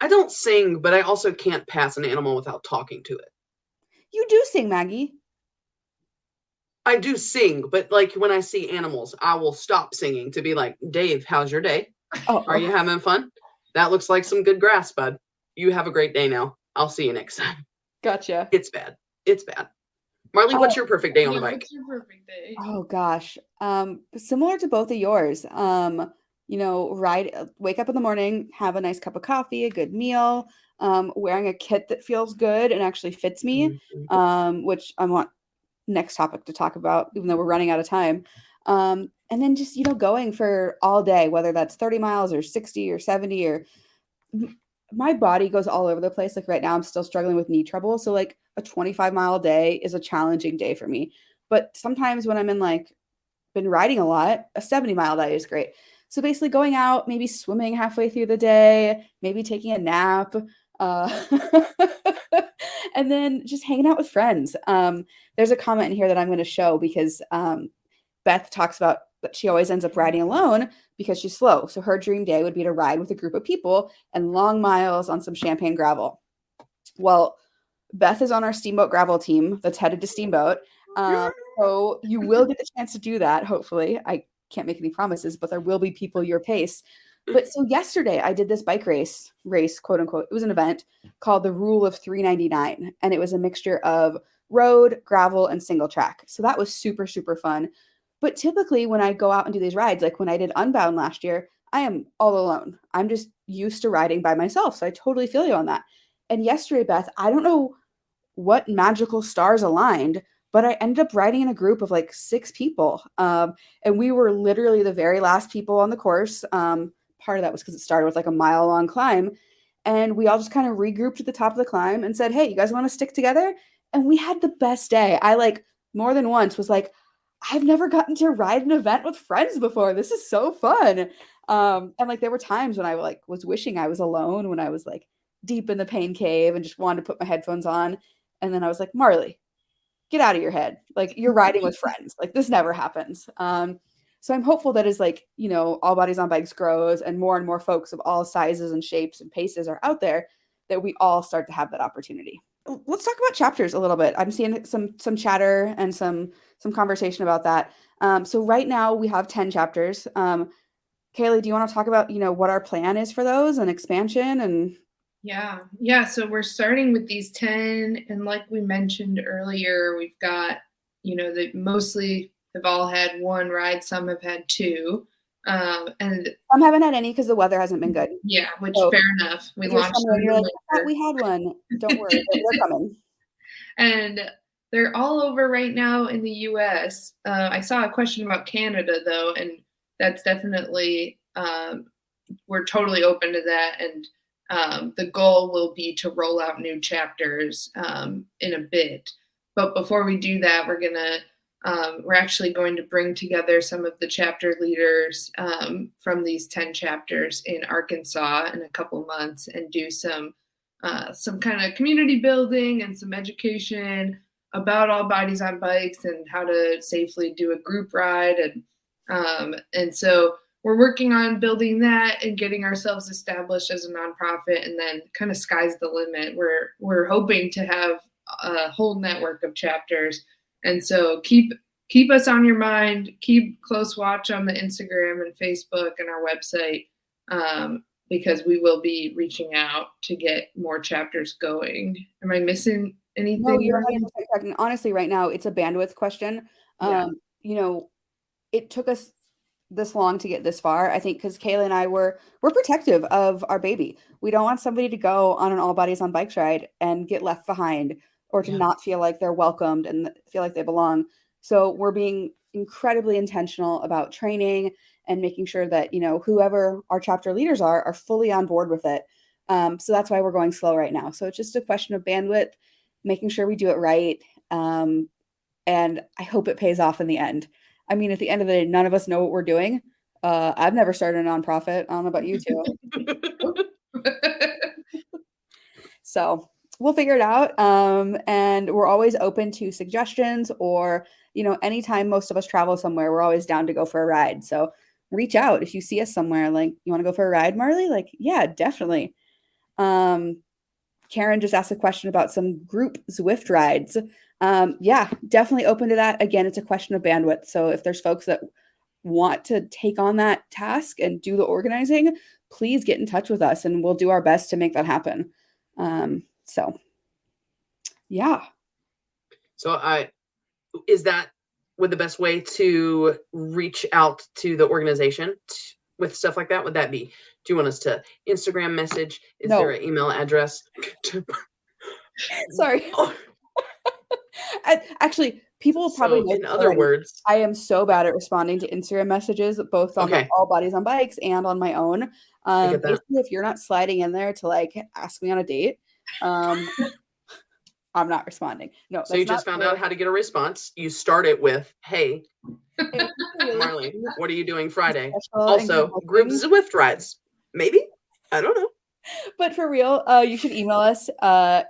I don't sing, but I also can't pass an animal without talking to it. You do sing, Maggie. I do sing, but like when I see animals, I will stop singing to be like, Dave, how's your day? Are you having fun? That looks like some good grass, bud. You have a great day now. I'll see you next time. Gotcha. It's bad. It's bad. Marley, what's your perfect day on the bike? What's your perfect day? Oh gosh. Similar to both of yours. Wake up in the morning, have a nice cup of coffee, a good meal, wearing a kit that feels good and actually fits me, which I want next topic to talk about, even though we're running out of time. And then just, going for all day, whether that's 30 miles or 60 or 70 or my body goes all over the place. Like right now I'm still struggling with knee trouble. So like a 25-mile day is a challenging day for me. But sometimes when I'm been riding a lot, a 70-mile day is great. So basically going out, maybe swimming halfway through the day, maybe taking a nap, and then just hanging out with friends. There's a comment in here that I'm going to show because Beth talks about that she always ends up riding alone because she's slow. So her dream day would be to ride with a group of people and long miles on some champagne gravel. Well, Beth is on our Steamboat gravel team that's headed to Steamboat. So you will get the chance to do that, hopefully. I can't make any promises, but there will be people your pace. But so yesterday I did this bike race, quote unquote. It was an event called the Rule of 399. And it was a mixture of road, gravel, and single track. So that was super, super fun. But typically when I go out and do these rides, like when I did Unbound last year, I am all alone. I'm just used to riding by myself. So I totally feel you on that. And yesterday, Beth, I don't know what magical stars aligned, but I ended up riding in a group of 6 people. And we were literally the very last people on the course. Part of that was because it started with a mile-long climb. And we all just kind of regrouped at the top of the climb and said, hey, you guys want to stick together? And we had the best day. I more than once was like, I've never gotten to ride an event with friends before. This is so fun. And like there were times when I like was wishing I was alone when I was like deep in the pain cave and just wanted to put my headphones on. And then I was like, Marley, get out of your head. Like you're riding with friends. Like this never happens. So I'm hopeful that as like, All Bodies on Bikes grows and more folks of all sizes and shapes and paces are out there, that we all start to have that opportunity. Let's talk about chapters a little bit. I'm seeing some chatter and some conversation about that. So right now we have 10 chapters. Kailey, do you want to talk about, what our plan is for those and expansion and Yeah. So we're starting with these 10. And like we mentioned earlier, we've got, they mostly have all had one ride. Some have had two. And some haven't had any because the weather hasn't been good. Yeah, which So fair enough. We if you're launched somewhere them and you're in like, the I thought winter. we had one, don't worry, they're coming. And they're all over right now in the US. I saw a question about Canada though, and that's definitely we're totally open to that. And the goal will be to roll out new chapters in a bit. But before we do that, we're actually going to bring together some of the chapter leaders from these 10 chapters in Arkansas in a couple months and do some kind of community building and some education about All Bodies on Bikes and how to safely do a group ride. And so we're working on building that and getting ourselves established as a nonprofit, and then kind of sky's the limit. We're hoping to have a whole network of chapters. And so keep us on your mind, keep close watch on the Instagram and Facebook and our website, because we will be reaching out to get more chapters going. Am I missing anything? No, you're 100% correct. And honestly, right now it's a bandwidth question. Yeah. It took us this long to get this far, I think, because Kailey and I we're protective of our baby. We don't want somebody to go on an All Bodies on Bikes ride and get left behind or to not feel like they're welcomed and feel like they belong. So we're being incredibly intentional about training and making sure that, whoever our chapter leaders are fully on board with it. So that's why we're going slow right now. So it's just a question of bandwidth, making sure we do it right. And I hope it pays off in the end. I mean, at the end of the day, none of us know what we're doing. I've never started a nonprofit. I don't know about you two. So we'll figure it out. And we're always open to suggestions or, anytime most of us travel somewhere, we're always down to go for a ride. So reach out if you see us somewhere, like, you want to go for a ride, Marley? Like, yeah, definitely. Karen just asked a question about some group Zwift rides. Yeah, definitely open to that. Again, it's a question of bandwidth. So if there's folks that want to take on that task and do the organizing, please get in touch with us and we'll do our best to make that happen. So yeah. So would the best way to reach out to the organization with stuff like that? Would that be, do you want us to Instagram message? Is No. there an email address? Sorry. Oh. Actually, people probably know in other words, I am so bad at responding to Instagram messages, both on the All Bodies on Bikes and on my own. Basically, if you're not sliding in there to like ask me on a date, I'm not responding. No. So you just found out how to get a response. You start it with, "Hey, Marley, what are you doing Friday?" Also, group Zwift rides. Maybe, I don't know. But for real, you should email us.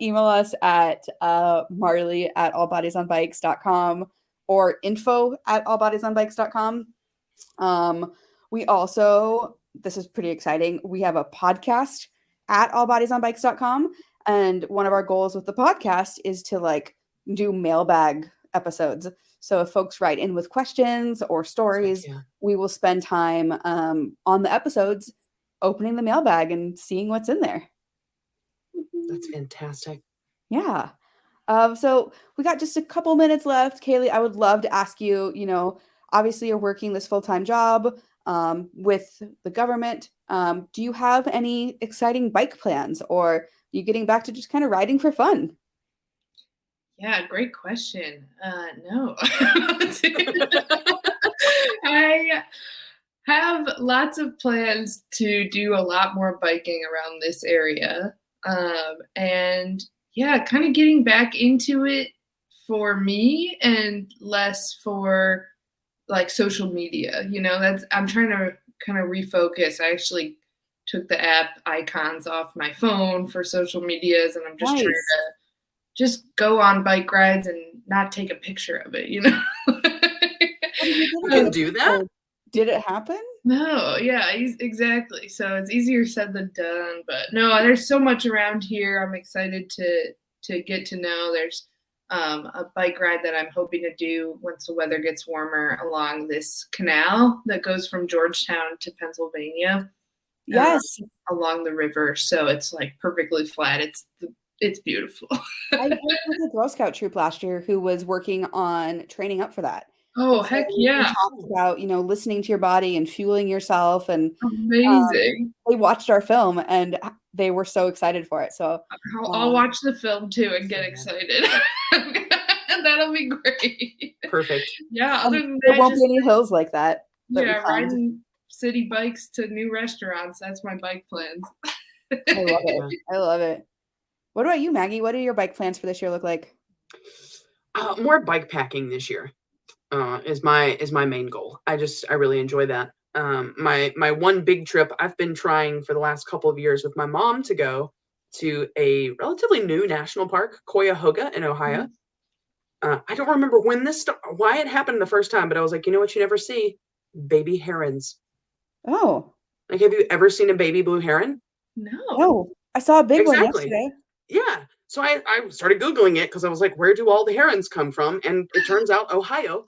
Email us at marley@allbodiesonbikes.com or info@allbodiesonbikes.com. We also, this is pretty exciting, we have a podcast at allbodiesonbikes.com. And one of our goals with the podcast is to like do mailbag episodes. So if folks write in with questions or stories, we will spend time on the episodes opening the mailbag and seeing what's in there. That's fantastic. Yeah. So we got just a couple minutes left. Kailey, I would love to ask you, obviously you're working this full-time job with the government. Do you have any exciting bike plans, or are you getting back to just kind of riding for fun? Yeah, great question. No. I have lots of plans to do a lot more biking around this area. And yeah, kind of getting back into it for me and less for like social media. I'm trying to kind of refocus. I actually took the app icons off my phone for social medias, and I'm just trying Nice. to just go on bike rides and not take a picture of it. But you You didn't can take a do that? picture. Did it happen? No, yeah, exactly. So it's easier said than done. But no, there's so much around here. I'm excited to get to know. There's a bike ride that I'm hoping to do once the weather gets warmer along this canal that goes from Georgetown to Pennsylvania, uh, Yes. along the river. So it's like perfectly flat. It's beautiful. I worked with a Girl Scout troop last year who was working on training up for that. Oh, And so heck we yeah. talked about, listening to your body and fueling yourself. And Amazing. they watched our film and they were so excited for it. So I'll watch the film too and get excited. That'll be great. Perfect. Yeah, other than there that, won't just be any hills like that we yeah, climbed. riding city bikes to new restaurants. That's my bike plans. I love it. I love it. What about you, Maggie? What do your bike plans for this year look like? More bike packing this year is my main goal. I really enjoy that. My one big trip I've been trying for the last couple of years with my mom to go to a relatively new national park, Cuyahoga in Ohio. I don't remember why it happened the first time, but I was like, you know what you never see? Baby herons. Oh, Like, have you ever seen a baby blue heron? no. I saw a big one Exactly. yesterday. Yeah. So I started Googling it because I was like, where do all the herons come from? And it turns out Ohio.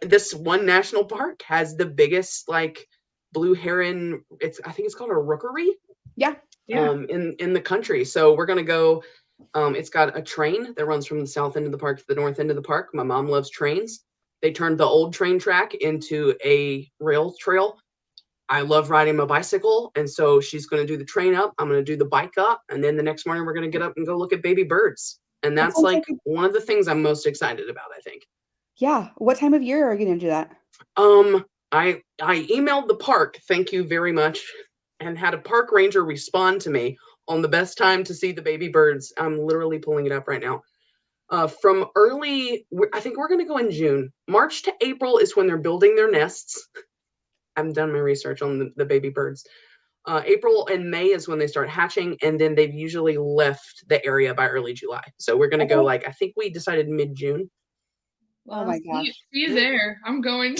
This one national park has the biggest like blue heron. I think it's called a rookery. Yeah. In the country. So we're gonna go. It's got a train that runs from the south end of the park to the north end of the park. My mom loves trains. They turned the old train track into a rail trail. I love riding my bicycle, and so she's going to do the train up. I'm going to do the bike up, and then the next morning we're going to get up and go look at baby birds. And That that's sounds like like one of the things I'm most excited about, I think. yeah. What time of year are you going to do that? I emailed the park, thank you very much, and had a park ranger respond to me on the best time to see the baby birds. I'm literally pulling it up right now. From I think we're going to go in June. March to April is when they're building their nests. I've done my research on the baby birds. April and May is when they start hatching, and then they've usually left the area by early July. So we're going to go I think we decided mid-June. Well, oh my gosh. See you there. I'm going.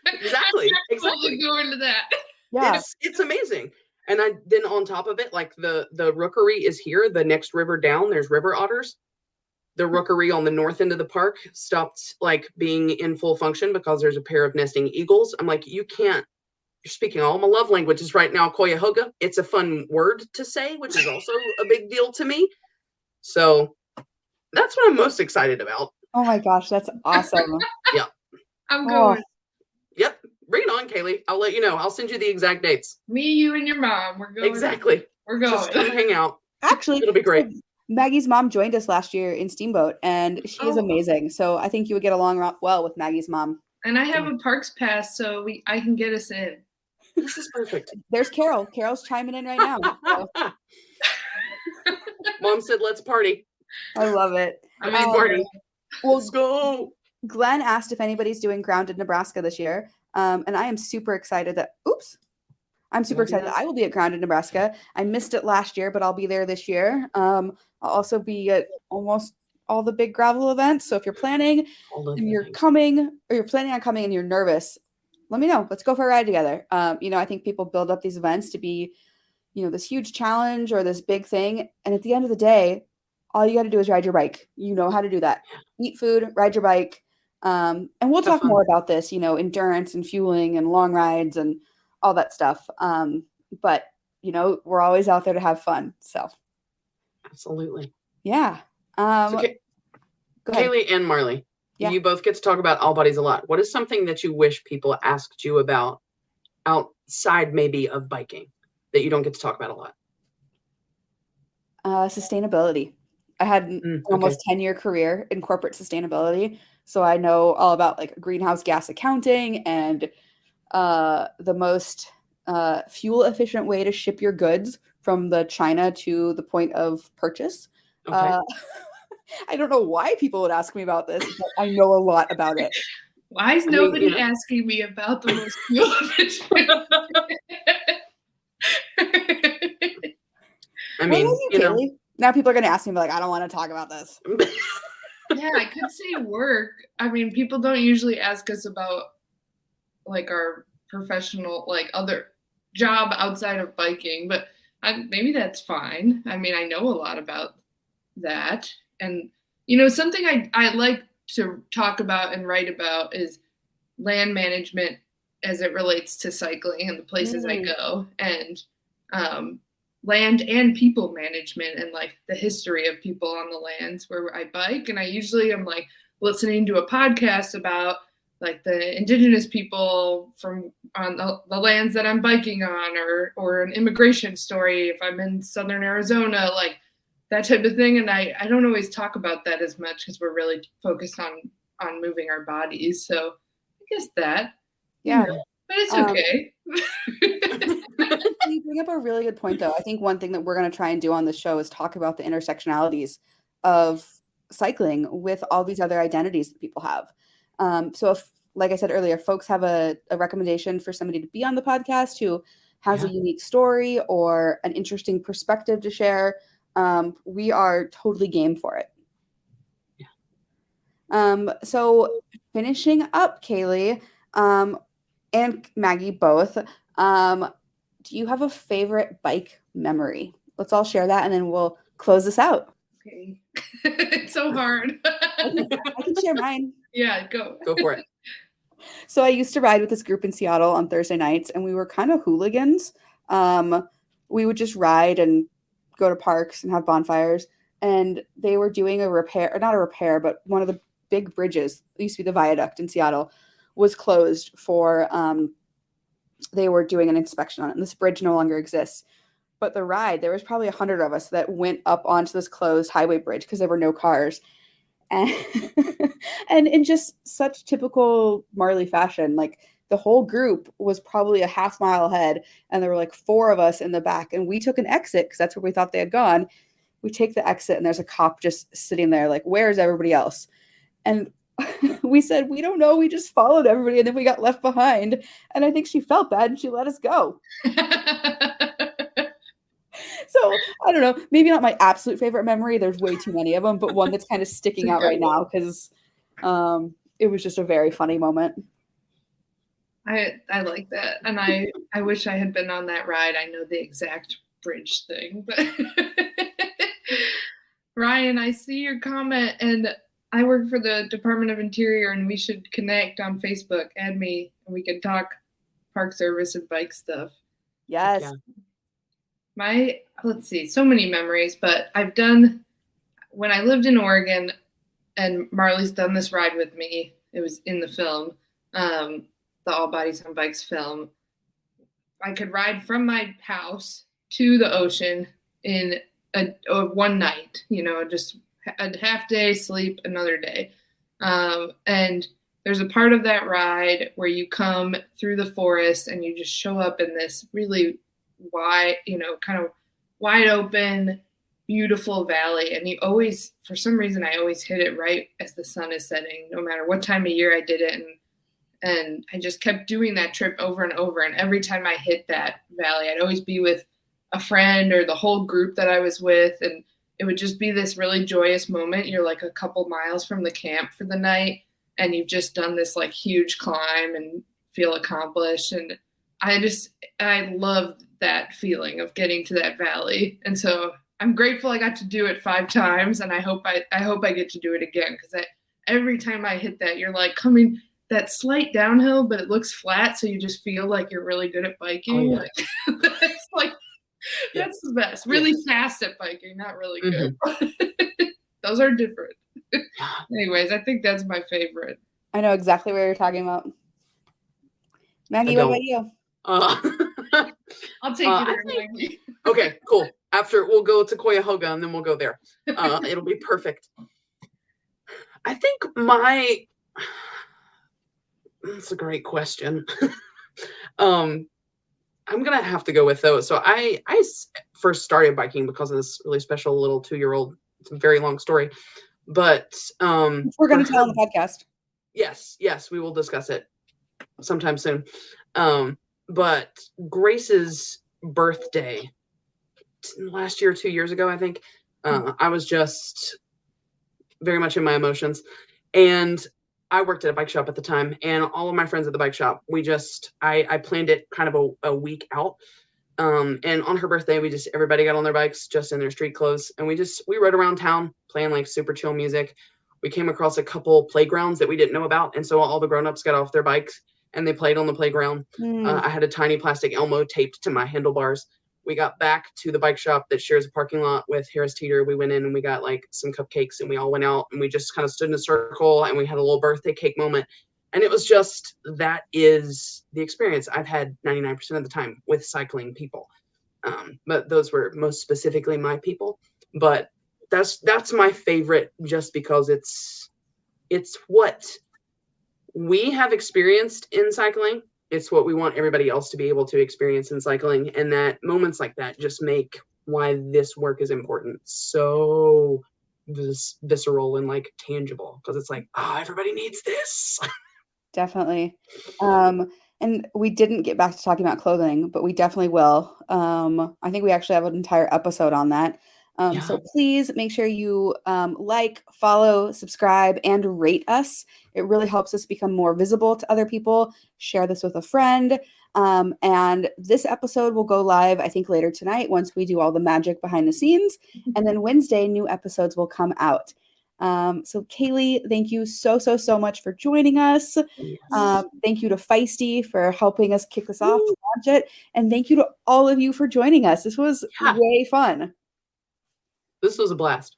Exactly. I'm absolutely going to that. Yeah. It's amazing. And then on top of it, like the rookery is here. The next river down, there's river otters. The rookery on the north end of the park stopped like being in full function because there's a pair of nesting eagles. I'm like, you're speaking all my love languages right now, Cuyahoga. It's a fun word to say, which is also a big deal to me. So that's what I'm most excited about. Oh my gosh, that's awesome. Yeah. I'm going. Yep. Bring it on, Kailey. I'll let you know. I'll send you the exact dates. Me, you, and your mom. We're going. Exactly. We're going. Just come hang out. Actually, it'll be great. Maggie's mom joined us last year in Steamboat, and she is amazing. So I think you would get along well with Maggie's mom. And I have a parks pass, so I can get us in. This is perfect. There's Carol. Carol's chiming in right now. So. Mom said, let's party. I love it. Party. Well, let's go. Glenn asked if anybody's doing Grounded Nebraska this year. And I am super excited I'm super excited that I will be at Grounded Nebraska. I missed it last year, but I'll be there this year. I'll also be at almost all the big gravel events. So if you're planning and you're coming, or you're planning on coming and you're nervous, let me know. Let's go for a ride together. I think people build up these events to be, this huge challenge or this big thing. And at the end of the day, all you got to do is ride your bike. You know how to do that. Eat food, ride your bike. And we'll talk more about this, endurance and fueling and long rides and all that stuff. But, we're always out there to have fun. So. Absolutely. Yeah. Kailey and Marley, you both get to talk about all bodies a lot. What is something that you wish people asked you about outside maybe of biking that you don't get to talk about a lot? Sustainability. I had an almost 10-year career in corporate sustainability. So I know all about like greenhouse gas accounting and the most fuel efficient way to ship your goods from the China to the point of purchase. I don't know why people would ask me about this, but I know a lot about it. Why is nobody asking me about the most I mean, you know, Kailey? Now people are going to ask me, like, I don't want to talk about this. Yeah, I could say work. I mean, people don't usually ask us about like our professional, like other job outside of biking, but maybe that's fine. I mean, I know a lot about that. And, you know, something I like to talk about and write about is land management as it relates to cycling and the places I go, and land and people management, and like the history of people on the lands where I bike. And I usually am like listening to a podcast about like the indigenous people from on the lands that I'm biking on, or an immigration story if I'm in southern Arizona, like that type of thing. And I don't always talk about that as much because we're really focused on moving our bodies. So I guess that, yeah, but it's okay. You bring up a really good point, though. I think one thing that we're going to try and do on the show is talk about the intersectionalities of cycling with all these other identities that people have. So if, like I said earlier, folks have a recommendation for somebody to be on the podcast who has a unique story or an interesting perspective to share, we are totally game for it. So finishing up, Kailey, and Maggie both, do you have a favorite bike memory? Let's all share that and then we'll close this out. Okay. It's so hard. I can share mine. Yeah, go for it. So I used to ride with this group in Seattle on Thursday nights, and we were kind of hooligans. We would just ride and go to parks and have bonfires. And they were doing a repair, or not a repair, but one of the big bridges, it used to be the viaduct in Seattle, was closed for, they were doing an inspection on it. And this bridge no longer exists. But the ride, there was probably 100 of us that went up onto this closed highway bridge because there were no cars. And, and in just such typical Marley fashion, like the whole group was probably a half mile ahead, and there were like 4 of us in the back, and we took an exit because that's where we thought they had gone. We take the exit, and there's a cop just sitting there like, where's everybody else? And we said, we don't know, we just followed everybody, and then we got left behind. And I think she felt bad and she let us go. So I don't know, maybe not my absolute favorite memory. There's way too many of them, but one that's kind of sticking out right now because it was just a very funny moment. I like that. And I wish I had been on that ride. I know the exact bridge thing, but Ryan, I see your comment, and I work for the Department of Interior, and we should connect on Facebook. Add me and we can talk park service and bike stuff. Yes. Yeah. Let's see, so many memories, but I've done, when I lived in Oregon, and Marley's done this ride with me, it was in the film, the All Bodies on Bikes film. I could ride from my house to the ocean in a one night, just a half day, sleep another day. And there's a part of that ride where you come through the forest and you just show up in this really wide, kind of wide open, beautiful valley. And you always, for some reason, I always hit it right as the sun is setting, no matter what time of year I did it. And I just kept doing that trip over and over. And every time I hit that valley, I'd always be with a friend or the whole group that I was with. And it would just be this really joyous moment. You're like a couple miles from the camp for the night, and you've just done this like huge climb and feel accomplished. And I love that feeling of getting to that valley. And so I'm grateful I got to do it 5 times. And I hope I get to do it again. Cause every time I hit that, you're like coming that slight downhill, but it looks flat. So you just feel like you're really good at biking. Oh, yeah. That's the best. Really fast at biking, not really good. Mm-hmm. Those are different. Anyways, I think that's my favorite. I know exactly what you're talking about. Maggie, what about you? I'll take you there, Maggie. Okay, cool. After we'll go to Cuyahoga and then we'll go there. It'll be perfect. I think that's a great question. I'm gonna have to go with those. So I first started biking because of this really special little 2-year-old. It's a very long story, But we're going to tell on the podcast. Yes, we will discuss it sometime soon. But Grace's birthday last year, 2 years ago, I think, I was just very much in my emotions. And I worked at a bike shop at the time, and all of my friends at the bike shop, I planned it kind of a week out. And on her birthday, everybody got on their bikes just in their street clothes. And we rode around town playing like super chill music. We came across a couple playgrounds that we didn't know about. And so all the grownups got off their bikes and they played on the playground. I had a tiny plastic Elmo taped to my handlebars. We got back to the bike shop that shares a parking lot with Harris Teeter. We went in and we got like some cupcakes, and we all went out and we just kind of stood in a circle and we had a little birthday cake moment. And it was just, that is the experience I've had 99% of the time with cycling people. But those were most specifically my people. But that's my favorite, just because it's what we have experienced in cycling. It's what we want everybody else to be able to experience in cycling. And that moments like that just make why this work is important so visceral and like tangible, because it's like, everybody needs this. Definitely. And we didn't get back to talking about clothing, but we definitely will. I think we actually have an entire episode on that. So please make sure you like, follow, subscribe, and rate us. It really helps us become more visible to other people. Share this with a friend. And this episode will go live, I think, later tonight once we do all the magic behind the scenes. And then Wednesday, new episodes will come out. So Kailey, thank you so much for joining us. Yes. Thank you to Feisty for helping us kick this off and launch it. And thank you to all of you for joining us. This was way fun. This was a blast.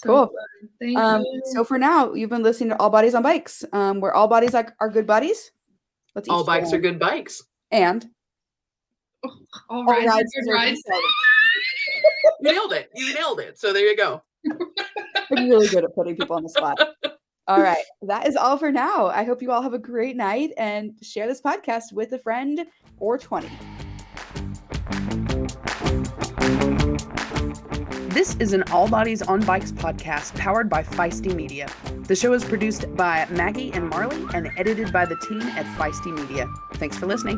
Cool. Thank you. So for now, you've been listening to All Bodies on Bikes, where all bodies are good buddies. Let's all bikes are good bikes. And all rides are good rides. You nailed it. So there you go. I'm really good at putting people on the spot. All right. That is all for now. I hope you all have a great night, and share this podcast with a friend or 20. This is an All Bodies on Bikes podcast powered by Feisty Media. The show is produced by Maggie and Marley and edited by the team at Feisty Media. Thanks for listening.